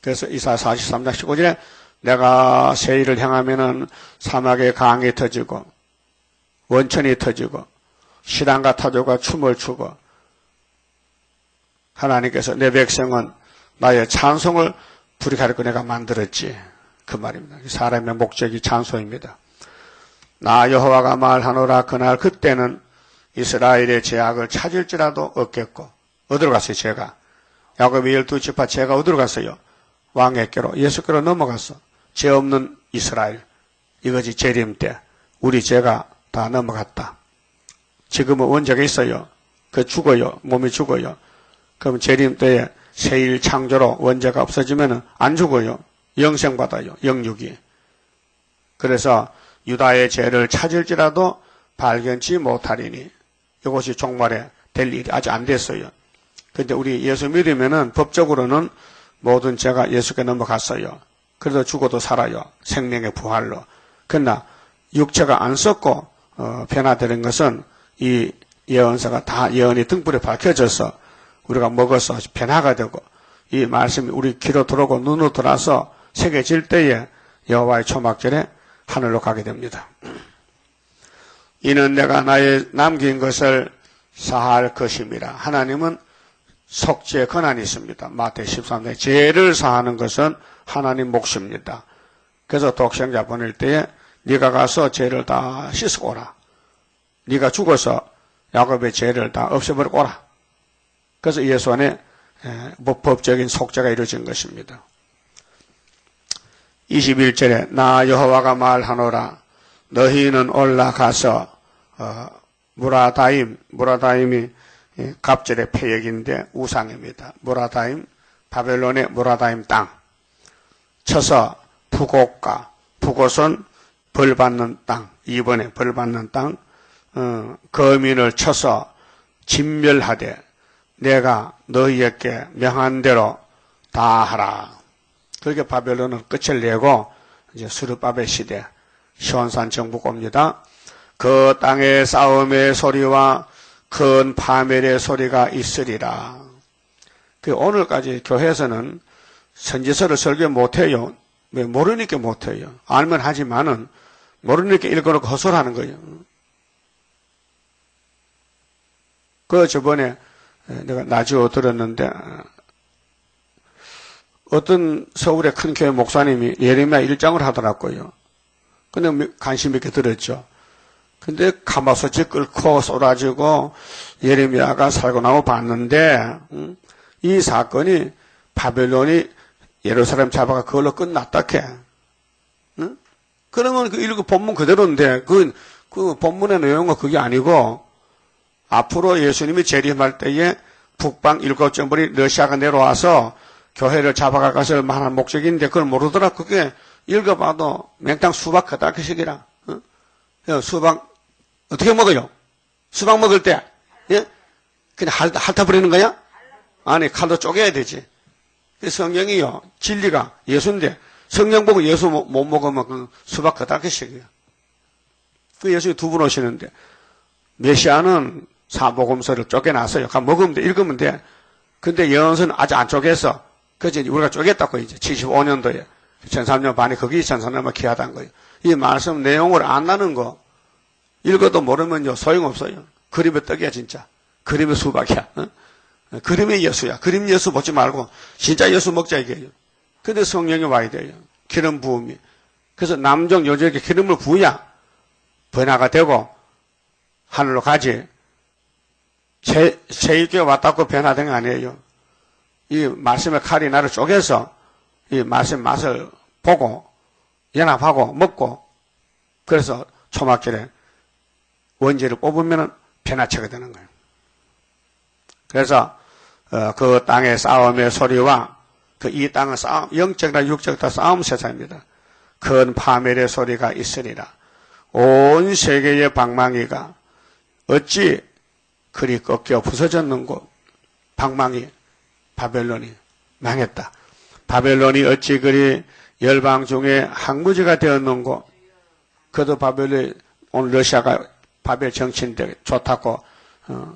그래서 이사야 43장 15절에 내가 세일을 향하면은 사막에 강이 터지고 원천이 터지고 시랑과 타조가 춤을 추고 하나님께서 내 백성은 나의 찬송을 부리가리고 내가 만들었지. 그 말입니다. 사람의 목적이 찬송입니다. 나 여호와가 말하노라. 그날 그때는 이스라엘의 제약을 찾을지라도 없겠고. 어디로 갔어요? 제가 야곱의 12지파 제가 어디로 갔어요? 왕에게로 예수께로 넘어갔어. 죄 없는 이스라엘. 이것이 재림 때 우리 죄가 다 넘어갔다. 지금은 원죄가 있어요. 그 죽어요. 몸이 죽어요. 그럼 재림 때에 새일 창조로 원죄가 없어지면 안 죽어요. 영생 받아요. 영육이. 그래서 유다의 죄를 찾을지라도 발견치 못하리니. 이것이 종말에 될 일이 아직 안 됐어요. 근데 우리 예수 믿으면은 법적으로는 모든 죄가 예수께 넘어갔어요. 그래서 죽어도 살아요. 생명의 부활로. 그러나 육체가 안 썩고 변화되는 것은 이 예언서가 다 예언이 등불에 밝혀져서 우리가 먹어서 변화가 되고 이 말씀이 우리 귀로 들어오고 눈으로 들어와서 새겨질 때에 여호와의 초막절에 하늘로 가게 됩니다. 이는 내가 나의 남긴 것을 사할 것임이라. 하나님은 속죄의 권한이 있습니다. 마태 13장 죄를 사하는 것은 하나님 몫입니다. 그래서 독생자 보낼 때에 네가 가서 죄를 다 씻고 오라. 네가 죽어서 야곱의 죄를 다 없애버리고 오라. 그래서 예수 안에 법적인 속죄가 이루어진 것입니다. 21절에 나 여호와가 말하노라. 너희는 올라가서 무라다임이 갑절의 패역인데 우상입니다. 무라다임, 바벨론의 무라다임 땅 쳐서 푸곳은 벌받는 땅, 이번에 벌받는 땅, 거민을 쳐서 진멸하되 내가 너희에게 명한 대로 다 하라. 그렇게 바벨론은 끝을 내고 이제 수르바벨 시대 시온산 정부가 옵니다. 그 땅의 싸움의 소리와 큰 파멸의 소리가 있으리라. 오늘까지 교회에서는 선지서를 설교 못해요. 왜? 모르니까 못해요. 알면 하지만은 모르니까 읽어놓고 헛소리하는 거예요. 저번에 내가 라디오 들었는데 어떤 서울의 큰 교회 목사님이 예레미야 1장을 하더라고요. 근데 관심 있게 들었죠. 근데 가마솥이 끓고 쏟아지고 예레미야가 살고 나고 봤는데 이 사건이 바벨론이 예루살렘 잡아가 그걸로 끝났다 캐. 그러면 그 본문 그대로인데 그 본문의 내용은 그게 아니고 앞으로 예수님이 재림할 때에 북방 7정벌이 러시아가 내려와서 교회를 잡아갈 것을 말하는 목적인데 그걸 모르더라. 그게 읽어봐도 맹탕 수박 그다크식이라. 수박 어떻게 먹어요? 수박 먹을 때 그냥 핥아버리는 거야? 아니 칼로 쪼개야 되지. 성경이요 진리가 예수인데 성경 보고 예수 못 먹으면 그 수박 그다크식이야. 그 예수님 두 분 오시는데 메시아는 사복음서를 쪼개놨어요. 먹으면 돼, 읽으면 돼. 근데 예언서는 아직 안 쪼개서 그래서 우리가 쪼갰다고 이제 75년도에 1300년 반에 거기 1300년 기하다는 거예요. 이 말씀 내용을 안다는 거 읽어도 모르면요 소용없어요. 그림의 떡이야 진짜. 그림의 수박이야. 그림의 예수야. 그림 예수 먹지 말고 진짜 예수 먹자 이게요. 근데 성령이 와야 돼요. 기름 부음이. 그래서 남정 여자에게 기름을 부어야 변화가 되고 하늘로 가지. 세일교회 왔다고 변화된 거 아니에요. 이 말씀의 칼이 나를 쪼개서 이 말씀 맛을 보고 연합하고 먹고 그래서 초막절에 원죄를 뽑으면 변화체가 되는 거예요. 그래서 그 땅의 싸움의 소리와 이 땅은 싸움, 영적이나 육적 다 싸움 세상입니다. 큰 파멸의 소리가 있으리라. 온 세계의 방망이가 어찌 그리 꺾여 부서졌는고. 방망이 바벨론이 망했다. 바벨론이 어찌 그리 열방 중에 항무지가 되었는고. 그도 바벨이 오늘 러시아가 바벨 정치인데 좋다고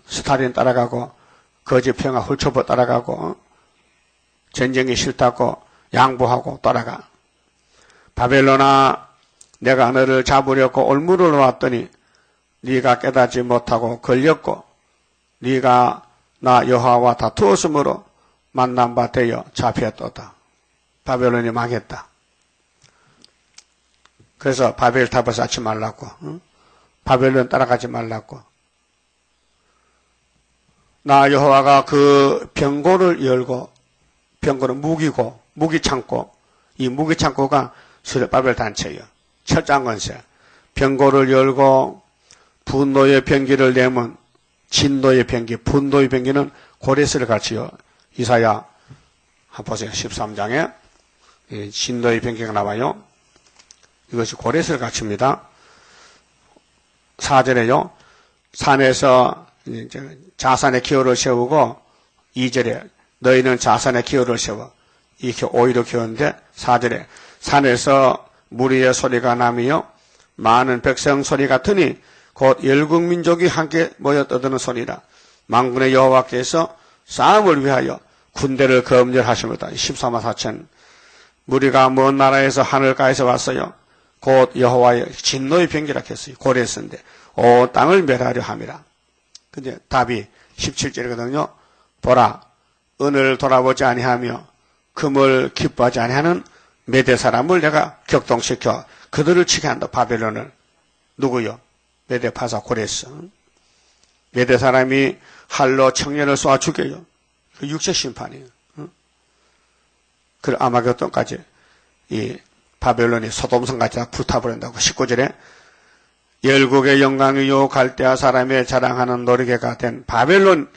스탈린 따라가고 거짓 평화 훌초보 따라가고 전쟁이 싫다고 양보하고 따라가. 바벨론아 내가 너를 잡으려고 올무를 놓았더니 네가 깨닫지 못하고 걸렸고 네가 나 여호와와 다투었으므로 만난 바 되어 잡혔도다. 바벨론이 망했다. 그래서 바벨 탑을 쌓지 말라고. 바벨론 따라가지 말라고. 나 여호와가 그 병고를 열고, 병고는 무기고 무기창고, 이 무기창고가 스룹바벨 단체예요. 철장 건세. 병고를 열고 분노의 병기를 내면 진노의 병기, 분노의 병기는 고레스를 같이요. 이사야 한번 보세요. 13장에 진노의 병기가 나와요. 이것이 고레스를 갖춥니다. 4절에요. 산에서 자산의 기호를 세우고 2절에 너희는 자산의 기호를 세워. 이렇게 오히려 키웠는데 4절에 산에서 무리의 소리가 나며 많은 백성 소리 같으니 곧 열국민족이 함께 모여 떠드는 소리라. 만군의 여호와께서 싸움을 위하여 군대를 검열하십니다. 14만 4천 무리가 먼 나라에서 하늘가에서 왔어요. 곧 여호와의 진노의 병기라 했어요. 고레스인데 온 땅을 멸하려 함이라. 근데 답이 17절이거든요. 보라 은을 돌아보지 아니하며 금을 기뻐하지 아니하는 메대 사람을 내가 격동시켜 그들을 치게 한다. 바벨론을. 누구요? 메대 파사 고레스. 메대 사람이 활로 청년을 쏘아 죽여요. 그 육체 심판이에요. 그 아마겟돈까지 이 바벨론이 소돔성같이 다 불타버린다고. 19절에 열국의 영광이요 갈대아 사람의 자랑하는 노리개가 된 바벨론이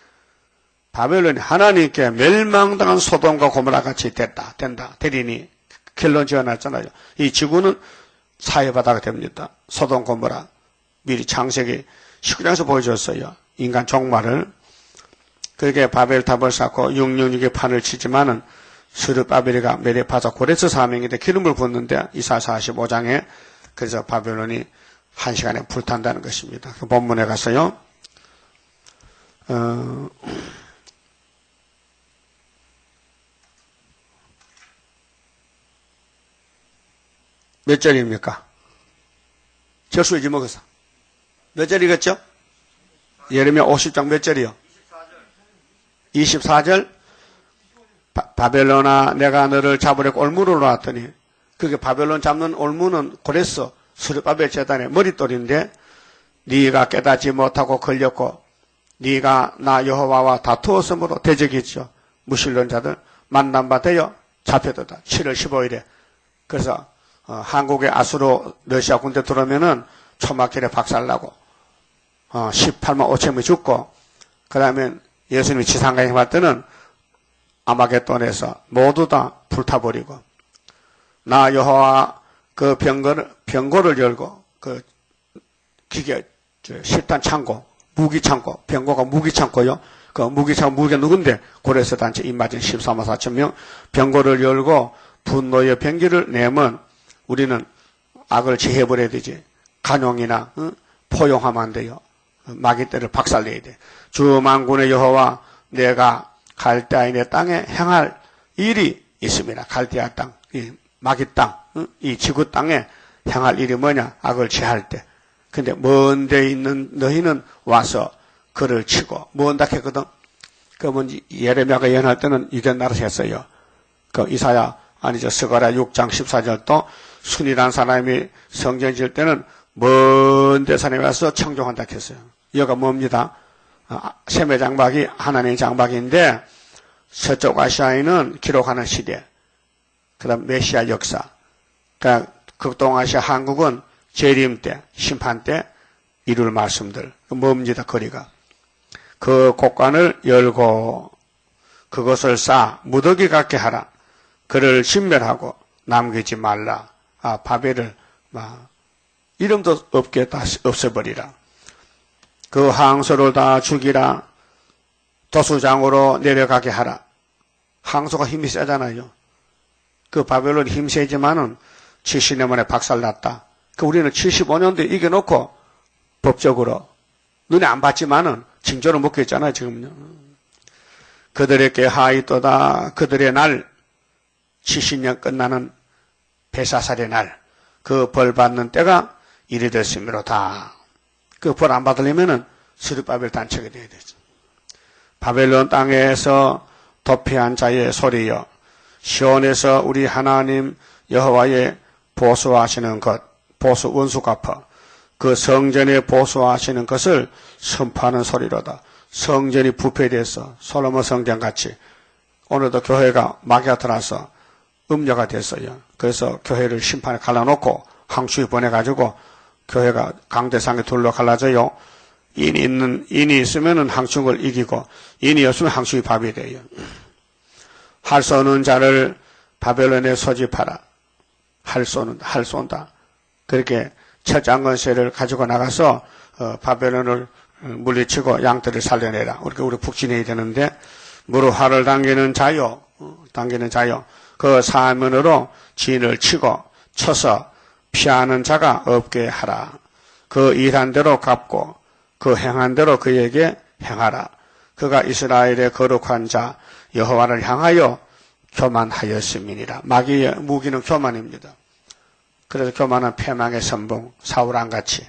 하나님께 멸망당한 소돔과 고모라 같이 된다. 되리니 결론 지어놨잖아요. 이 지구는 사해바다가 됩니다. 소돔 고모라. 미리 창세기 19장에서 보여줬어요. 인간 종말을. 그렇게 바벨탑을 쌓고 666의 판을 치지만은 스룹바벨이가 메레파사 고레스 사명인데 기름을 붓는데 이사 45장에 그래서 바벨론이 1시간에 불탄다는 것입니다. 그 본문에 가서요. 몇 절입니까? 절수 잊어먹었어. 몇 절이겠죠? 예레미야 50장 몇 절이요? 24절. 바벨론아 내가 너를 잡으려고 올무를 놓았더니 그게 바벨론 잡는 올무는 고레스 스룹바벨 제단의 머릿돌인데 네가 깨닫지 못하고 걸렸고 네가 나 여호와와 다투었으므로 대적했죠. 무신론자들 만난 바 되어 잡혀들다. 7월 15일에. 그래서 한국에 아수로 러시아 군대 들어오면은 초막길에 박살나고 18만 5천명이 죽고 그 다음에 예수님이 지상가에 갈 때는 아마겟돈에서 모두 다 불타버리고 나 여호와 그 병고를 열고 그 기계 실탄 창고 무기 창고 병고가 무기 창고요. 그 무기가 누군데 고레스 단체 입맞은 14만 4천 명 병고를 열고 분노의 병기를 내면 우리는 악을 제해버려야 되지. 간용이나 포용하면 안 돼요. 마귀떼를 박살내야 돼. 주 만군의 여호와 내가 갈대아인의 땅에 행할 일이 있습니다. 갈대아 땅, 이 마귀 땅, 이 지구 땅에 행할 일이 뭐냐? 악을 제할 때. 근데 먼 데 있는 너희는 와서 그를 치고 먼다 했거든. 그러면 예레미야가 예언할 때는 유견 나라 했어요. 그 이사야 아니죠. 스가랴 6장 14절도 순이란 사람이 성전 지을 때는 먼 데 사람이 와서 청종한다 했어요. 이거가 뭡니다. 셈의 장박이 하나님의 장박인데 서쪽 아시아에는 기록하는 시대, 그 다음 메시아 역사, 그러니까 극동아시아 한국은 재림 때, 심판 때 이룰 말씀들, 뭡니다. 거리가. 그 곳간을 열고 그것을 쌓아 무더기 같게 하라. 그를 신멸하고 남기지 말라. 바벨을 이름도 없게 다 없애버리라. 그 항소를 다 죽이라. 도수장으로 내려가게 하라. 항소가 힘이 세잖아요. 그 바벨론이 힘 세지만은 70년 만에 박살났다. 그 우리는 75년도에 이겨놓고 법적으로 눈에 안 봤지만은 징조를 먹겠잖아요, 지금요. 그들에게 하이또다. 그들의 날, 70년 끝나는 배사살의 날, 그 벌 받는 때가 이리 됐음이로다. 그 벌 안 받으려면은 스룹바벨 단체가 돼야 되죠. 바벨론 땅에서 도피한 자의 소리여, 시온에서 우리 하나님 여호와의 보수하시는 것, 보수 원수 갚아 그 성전에 보수하시는 것을 선포하는 소리로다. 성전이 부패돼서 솔로몬 성전 같이 오늘도 교회가 마귀가 들어와서 음녀가 됐어요. 그래서 교회를 심판에 갈라놓고 항수에 보내가지고 교회가 강대상에 둘러 갈라져요. 인이 있으면은 항축을 이기고 인이 없으면 항축이 밥이 돼요. 할 쏘는 자를 바벨론에 소집하라. 할 쏜다. 그렇게 철장건세를 가지고 나가서 바벨론을 물리치고 양떼를 살려내라. 우리 북진해야 되는데 무릇 활을 당기는 자요. 그 사면으로 진을 치고 쳐서 피하는 자가 없게 하라. 그 일한 대로 갚고 그 행한 대로 그에게 행하라. 그가 이스라엘의 거룩한 자 여호와를 향하여 교만하였음이니라. 마귀의 무기는 교만입니다. 그래서 교만은 패망의 선봉, 사울왕같이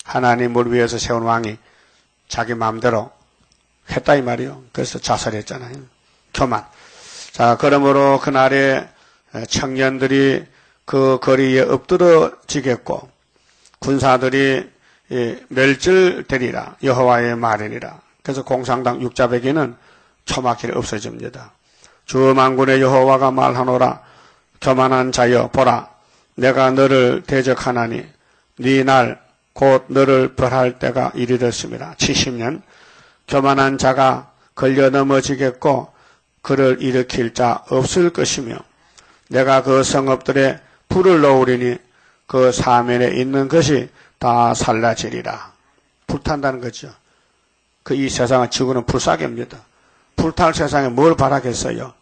하나님을 위해서 세운 왕이 자기 마음대로 했다 이 말이요. 그래서 자살했잖아요. 교만. 자, 그러므로 그날에 청년들이 그 거리에 엎드러지겠고 군사들이 멸절되리라. 여호와의 말이니라. 그래서 공산당 육자배기는 초막길이 없어집니다. 주 만군의 여호와가 말하노라. 교만한 자여 보라. 내가 너를 대적하나니 네 날 곧 너를 벌할 때가 이르렀음이라. 70년 교만한 자가 걸려 넘어지겠고 그를 일으킬 자 없을 것이며 내가 그 성읍들에 불을 놓으리니 그 사면에 있는 것이 다 살라지리라. 불탄다는 거죠. 그 이 세상은 지구는 불사계입니다. 불탈 세상에 뭘 바라겠어요?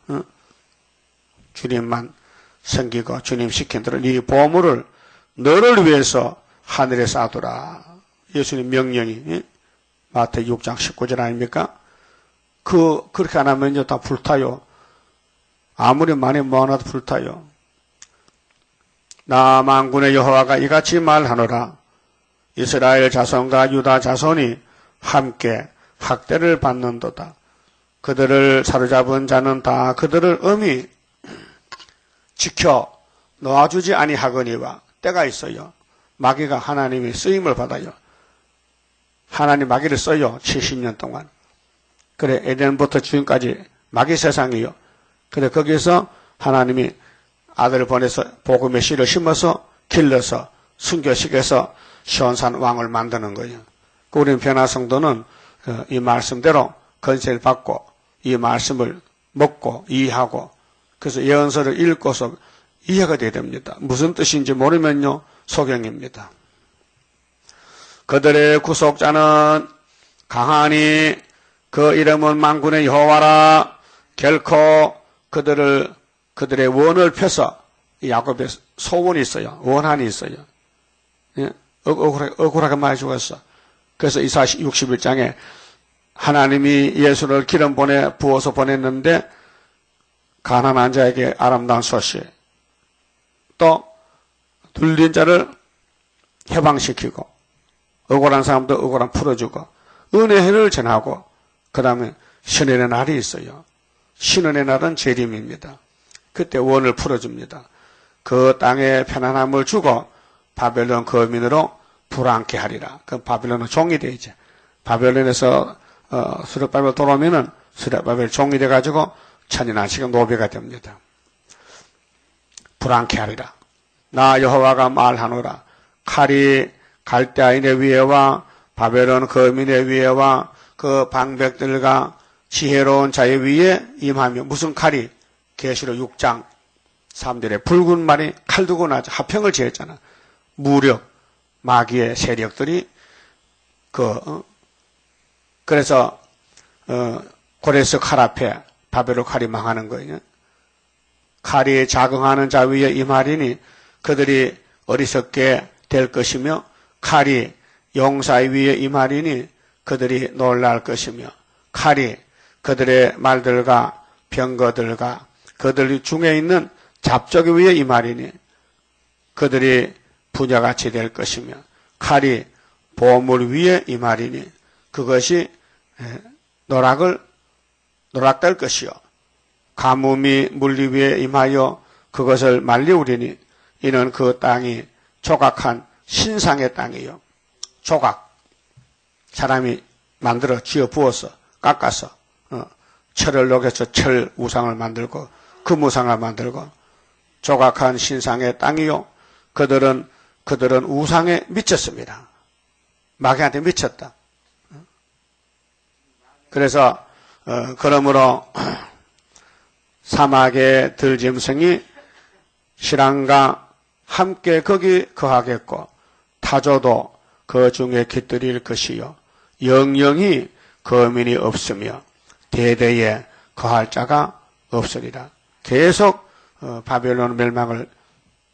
주님만 섬기고 주님 시킨 대로 네 보물을 너를 위해서 하늘에 쌓아두라. 예수님 명령이 마태 6장 19절 아닙니까? 그렇게 안 하면요 다 불타요. 아무리 많이 모아놔도 불타요. 나 만군의 여호와가 이같이 말하노라. 이스라엘 자손과 유다 자손이 함께 학대를 받는도다. 그들을 사로잡은 자는 다 그들을 엄히 지켜 놓아주지 아니하거니와. 때가 있어요. 마귀가 하나님의 쓰임을 받아요. 하나님 마귀를 써요. 70년 동안. 그래 에덴부터 지금까지 마귀 세상이요. 그래 거기서 하나님이 아들을 보내서 복음의 씨를 심어서 길러서 순교시켜서 시온산 왕을 만드는 거예요. 우리는 변화성도는 이 말씀대로 건세를 받고 이 말씀을 먹고 이해하고 그래서 예언서를 읽고서 이해가 돼야 됩니다. 무슨 뜻인지 모르면요 소경입니다. 그들의 구속자는 강하니 그 이름은 만군의 여호와라. 결코 그들의 원을 펴서 야곱의 소원이 있어요. 원한이 있어요. 예? 억울하게 많이 죽었어. 그래서 이사 61장에 하나님이 예수를 기름 부어서 보냈는데 가난한 자에게 아름다운 소식 또 눌린 자를 해방시키고 억울한 사람도 억울함 풀어주고 은혜를 전하고 그 다음에 신원의 날이 있어요. 신원의 날은 재림입니다. 그때 원을 풀어줍니다. 그 땅에 편안함을 주고 바벨론 거민으로 불안케 하리라. 그 바벨론은 종이 되죠. 바벨론에서 스룹바벨 돌아오면은 스룹바벨 종이 돼가지고 천인한식은 노비가 됩니다. 불안케 하리라. 나 여호와가 말하노라. 칼이 갈대아인의 위에와 바벨론 거민의 위에와 그 방백들과 지혜로운 자의 위에 임하며. 무슨 칼이? 계시록 6장 3절에 붉은 말이 칼 두고 나죠. 합평을 지었잖아. 무력, 마귀의 세력들이 그래서 고레스 칼 앞에 바벨론 칼이 망하는 거예요. 칼이 자긍하는 자 위에 임하리니 그들이 어리석게 될 것이며 칼이 용사 위에 임하리니 그들이 놀랄 것이며 칼이 그들의 말들과 병거들과 그들 중에 있는 잡적 위에 임하리니 그들이 부녀같이 될 것이며 칼이 보물 위에 임하리니 그것이 노락될 것이요 가뭄이 물리 위에 임하여 그것을 말리우리니 이는 그 땅이 조각한 신상의 땅이요. 조각 사람이 만들어 쥐어 부어서 깎아서 철을 녹여서 철 우상을 만들고 금우상을 만들고 조각한 신상의 땅이요. 그들은 우상에 미쳤습니다. 마귀한테 미쳤다. 그래서 그러므로 사막의 들짐승이 신랑과 함께 거기 거하겠고 타조도 그 중에 깃들일 것이요 영영이 거민이 없으며 대대에 거할 자가 없으리라. 계속 바벨론 멸망을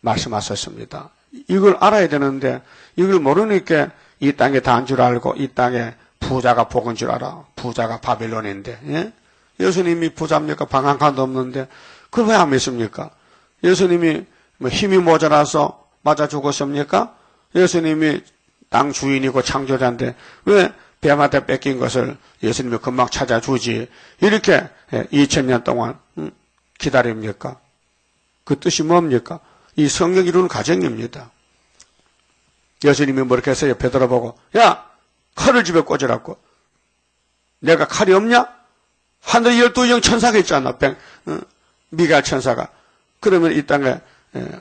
말씀하셨습니다. 이걸 알아야 되는데 이걸 모르니까 이 땅에 단 줄 알고 이 땅에 부자가 복은 줄 알아. 부자가 바벨론인데 예? 예수님이 부자입니까? 방 한 칸도 없는데 그걸 왜 안 믿습니까? 예수님이 힘이 모자라서 맞아 죽었습니까? 예수님이 땅 주인이고 창조자인데 왜 뱀한테 뺏긴 것을 예수님이 금방 찾아주지 이렇게 2000년 동안 기다립니까? 그 뜻이 뭡니까? 이 성령 이루는 과정입니다. 예수님이 뭐렇게 했어요? 베드로 보고 야 칼을 집에 꽂으라고. 내가 칼이 없냐? 하늘에 12영 천사가 있잖아. 미가엘 천사가. 그러면 이 땅에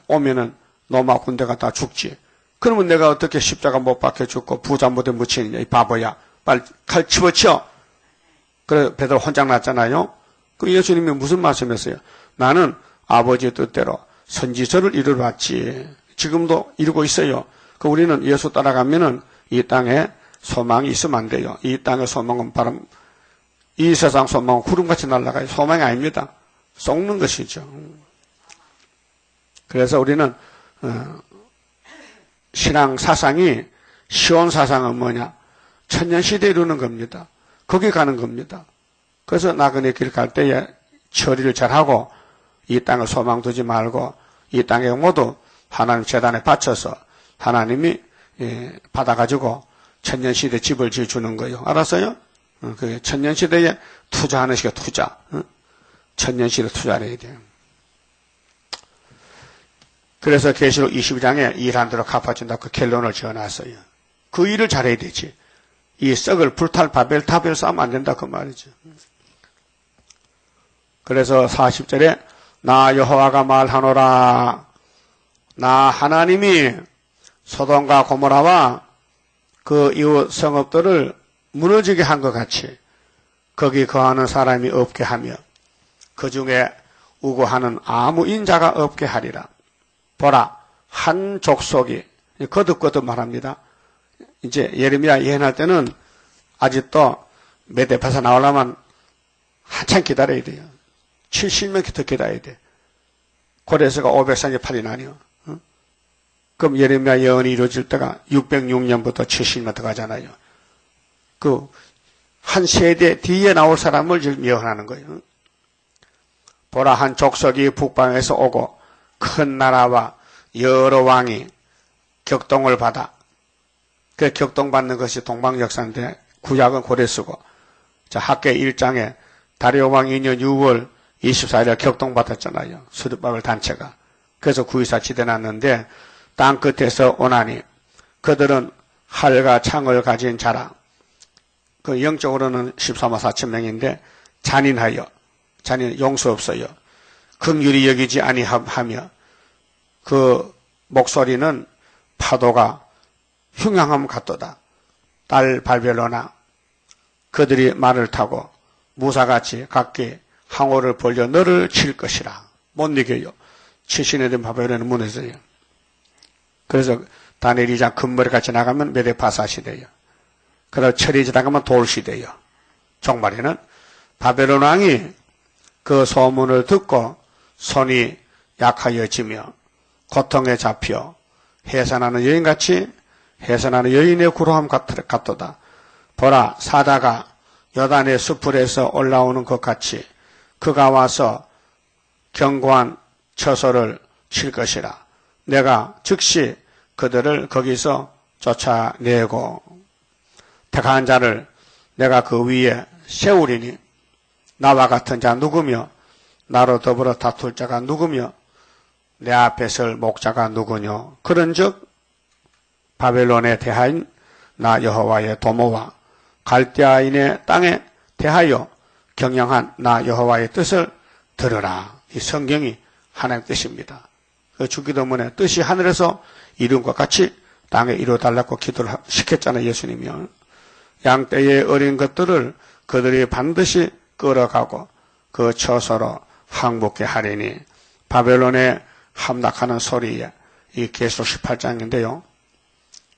오면은 로마 군대가 다 죽지. 그러면 내가 어떻게 십자가 못 박혀 죽고 부자 못에 묻히느냐 이 바보야. 빨리 칼 집어치워. 그래 베드로 혼장 났잖아요. 그 예수님이 무슨 말씀했어요? 나는 아버지의 뜻대로 선지서를 이루러 왔지. 지금도 이루고 있어요. 그 우리는 예수 따라가면은 이 땅에 소망이 있으면 안 돼요. 이 땅의 소망은 바로 이 세상 소망은 구름같이 날아가요. 소망이 아닙니다. 썩는 것이죠. 그래서 우리는 신앙 사상이 시온 사상은 뭐냐? 천년시대에 이루는 겁니다. 거기 가는 겁니다. 그래서 나그네 길 갈 때에 처리를 잘하고 이 땅을 소망 두지 말고 이 땅에 모두 하나님 재단에 바쳐서 하나님이 받아가지고 천년시대 집을 지어주는 거예요. 알았어요? 그 천년시대에 투자하는 식의 투자. 천년시대 투자를 해야 돼요. 그래서 계시록 22장에 일한 대로 갚아준다고 그 결론을 지어놨어요. 그 일을 잘해야 되지. 이 썩을 불탈 바벨탑에서 싸우면 안 된다 그 말이죠. 그래서 40절에 나 여호와가 말하노라. 나 하나님이 소돔과 고모라와 그 이웃 성읍들을 무너지게 한 것 같이 거기 거하는 사람이 없게 하며 그 중에 우고하는 아무 인자가 없게 하리라. 보라 한 족속이 거듭거듭 말합니다. 이제 예레미야 예언할 때는 아직도 메대파서 나오려면 한참 기다려야 돼요. 70년 더 기다려야 돼. 고레스가 538년 아니요. 그럼 예레미야 예언이 이루어질 때가 606년부터 70년 더 가잖아요. 그 한 세대 뒤에 나올 사람을 지금 예언하는 거예요. 보라 한 족속이 북방에서 오고 큰 나라와 여러 왕이 격동을 받아. 그 격동받는 것이 동방 역사인데 구약은 고레스고 자 학계 1장에 다리오 왕 2년 6월 24일에 격동받았잖아요. 수르바벨 단체가. 그래서 구이사 지대놨는데 땅 끝에서 오나니 그들은 활과 창을 가진 자라. 그 영적으로는 14만 4천 명인데 잔인하여 잔인 용서 없어요. 긍휼히 여기지 아니하며 그 목소리는 파도가 흉향함 같도다. 딸 바벨로나 그들이 말을 타고 무사같이 각기 항오를 벌려 너를 칠 것이라. 못 이겨요. 치신에 된 바벨론은 무너져요. 그래서 다니엘 2장 금머리같이 나가면 메데파사 시대예요. 그러다 철이 지나가면 돌시대요. 종말에는 바벨론 왕이 그 소문을 듣고 손이 약하여지며 고통에 잡혀 해산하는 여인같이 해산하는 여인의 구로함 같도다. 보라, 사자가 여단의 수풀에서 올라오는 것 같이 그가 와서 견고한 처소를 칠 것이라. 내가 즉시 그들을 거기서 쫓아내고 택한 자를 내가 그 위에 세우리니 나와 같은 자 누구며 나로 더불어 다툴 자가 누구며 내 앞에 설 목자가 누구뇨. 그런즉 바벨론에 대하인 나 여호와의 도모와 갈대아인의 땅에 대하여 경영한 나 여호와의 뜻을 들으라. 이 성경이 하나님의 뜻입니다. 그 주기도문의 뜻이 하늘에서 이룬 것 같이 땅에 이루어달라고 기도를 시켰잖아요. 예수님이요. 양떼의 어린 것들을 그들이 반드시 끌어가고 그 처소로 항복케 하리니. 바벨론에 함락하는 소리에 이 계시록 18장인데요.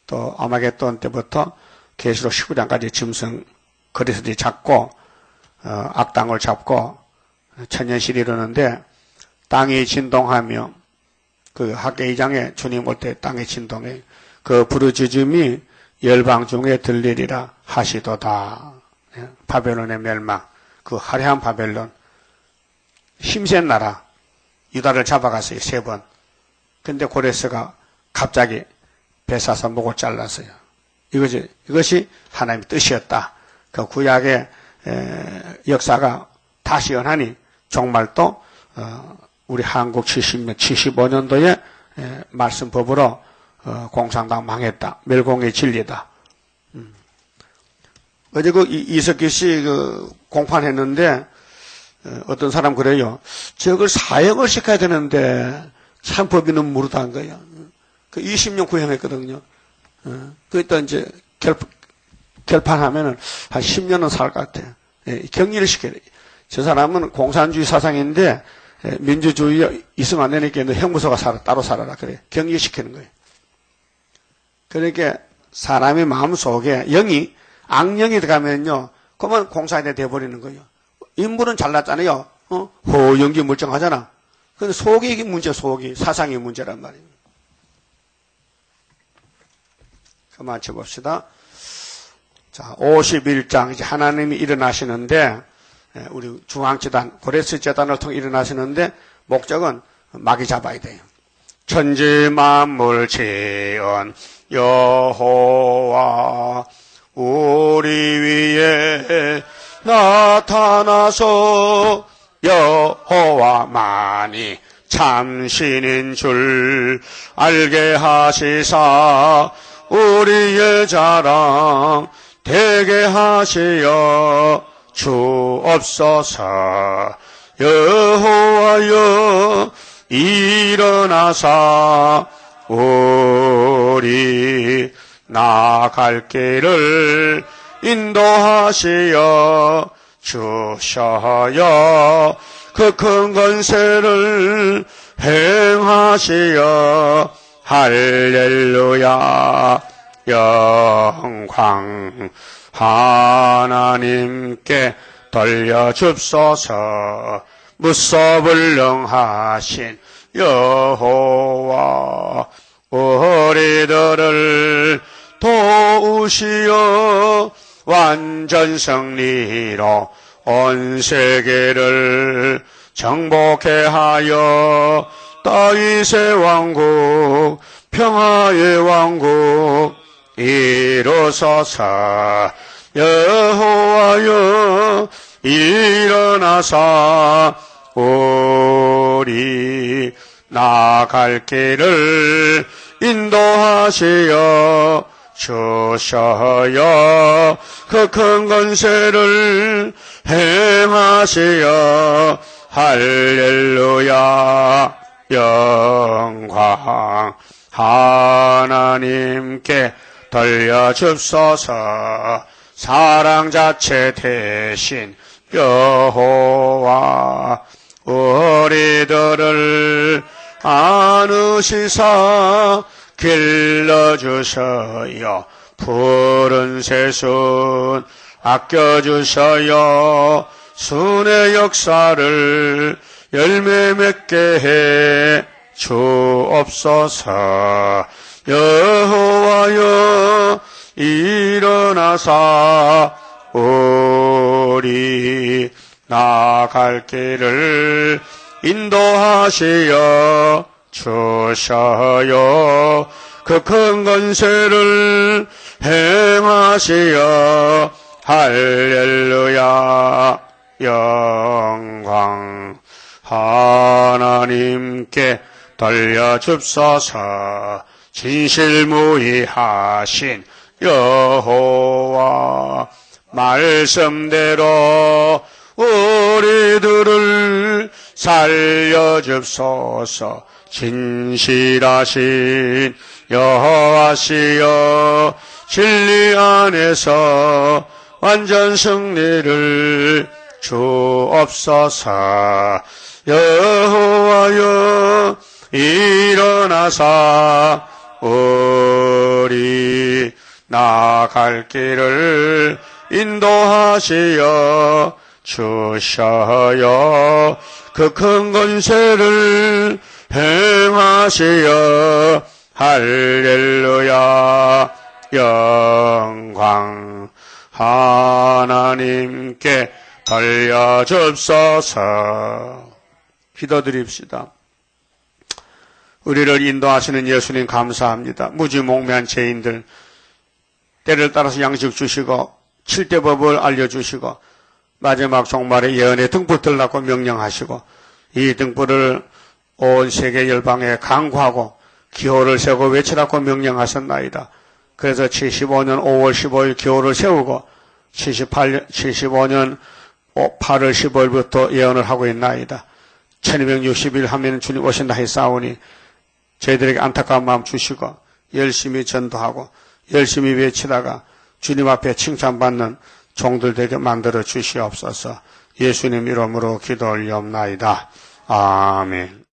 또 아마겟돈 때부터 계시록 19장까지 짐승 그리스도들이 잡고 악당을 잡고 천년실이 이르는데 땅이 진동하며 그 학계 2장에 주님 올 때 땅이 진동해 그 부르짖음이 열방 중에 들리리라 하시도다. 바벨론의 멸망, 그 화려한 바벨론, 힘센 나라 유다를 잡아갔어요. 3번. 근데 고레스가 갑자기 배사서 목을 잘랐어요. 이것이 하나님의 뜻이었다. 그 구약의 역사가 다시 연하니 종말도 우리 한국 75년도에 말씀법으로 공산당 망했다. 멸공의 진리다. 어제 그 이석기 씨 공판했는데 어떤 사람 그래요. 저걸 사형을 시켜야 되는데 참 법인은 무르다한 거예요. 그 20년 구형했거든요. 그랬다 이제 결판하면은 한 10년은 살 것 같아요. 격리를 시켜야 돼요. 저 사람은 공산주의 사상인데 민주주의 있으면 안 되니까 형무소가 따로 살아라 그래. 격리시키는 거예요. 그러니까 사람의 마음속에 영이 악령이 들어가면요. 그러면 공산이 돼버리는 거예요. 인물은 잘났잖아요. 호연기 멀쩡하잖아. 근데 속이 문제, 속이 사상이 문제란 말이에요. 그만 쳐봅시다. 자, 51장 이제 하나님이 일어나시는데 우리 중앙재단, 고레스 재단을 통해 일어나시는데 목적은 마귀 잡아야 돼요. 천지 만물 지은 여호와 우리 위에 나타나서 여호와만이 참신인 줄 알게 하시사 우리의 자랑 되게 하시어 주옵소서. 여호와여 일어나사 우리 나갈 길을 인도하시어 주셔요. 그 큰 권세를 행하시어 할렐루야. 영광 하나님께 돌려줍소서. 무소불능하신 여호와 우리들을 도우시어 완전 승리로 온 세계를 정복해 하여 다윗의 왕국 평화의 왕국 이루소서. 여호와여 일어나사 우리 나갈 길을 인도하시어 주셔요. 그 큰 권세를 행하시어 할렐루야. 영광 하나님께 돌려줍소서. 사랑 자체 대신 여호와 우리들을 안으시사 길러주셔요. 푸른 새순 아껴주셔요. 순의 역사를 열매 맺게 해 주옵소서. 여호와여 일어나사 우리 나갈 길을 인도하시어 주셔요. 그 큰 권세를 행하시어 할렐루야. 영광 하나님께 돌려줍소서. 진실무의하신 여호와 말씀대로 우리들을 살려줍소서. 진실하신 여호와시여 진리 안에서 완전 승리를 주옵소서. 여호와여 일어나사 우리 나갈 길을 인도하시어 주셔요. 그 큰 권세를 행하시어 할렐루야. 영광 하나님께 돌려줍소서. 기도드립시다. 우리를 인도하시는 예수님 감사합니다. 무지몽매한 죄인들 때를 따라서 양식 주시고 7대 법을 알려주시고 마지막 종말에 예언의 등불 들라고 명령하시고 이 등불을 온 세계 열방에 강구하고 기호를 세우고 외치라고 명령하셨나이다. 그래서 75년 5월 15일 기호를 세우고 75년 8월 15일부터 예언을 하고 있나이다. 1260일 하면 주님 오신다 했사오니 저희들에게 안타까운 마음 주시고 열심히 전도하고 열심히 외치다가 주님 앞에 칭찬받는 종들 되게 만들어 주시옵소서. 예수님 이름으로 기도 올리옵나이다. 아멘.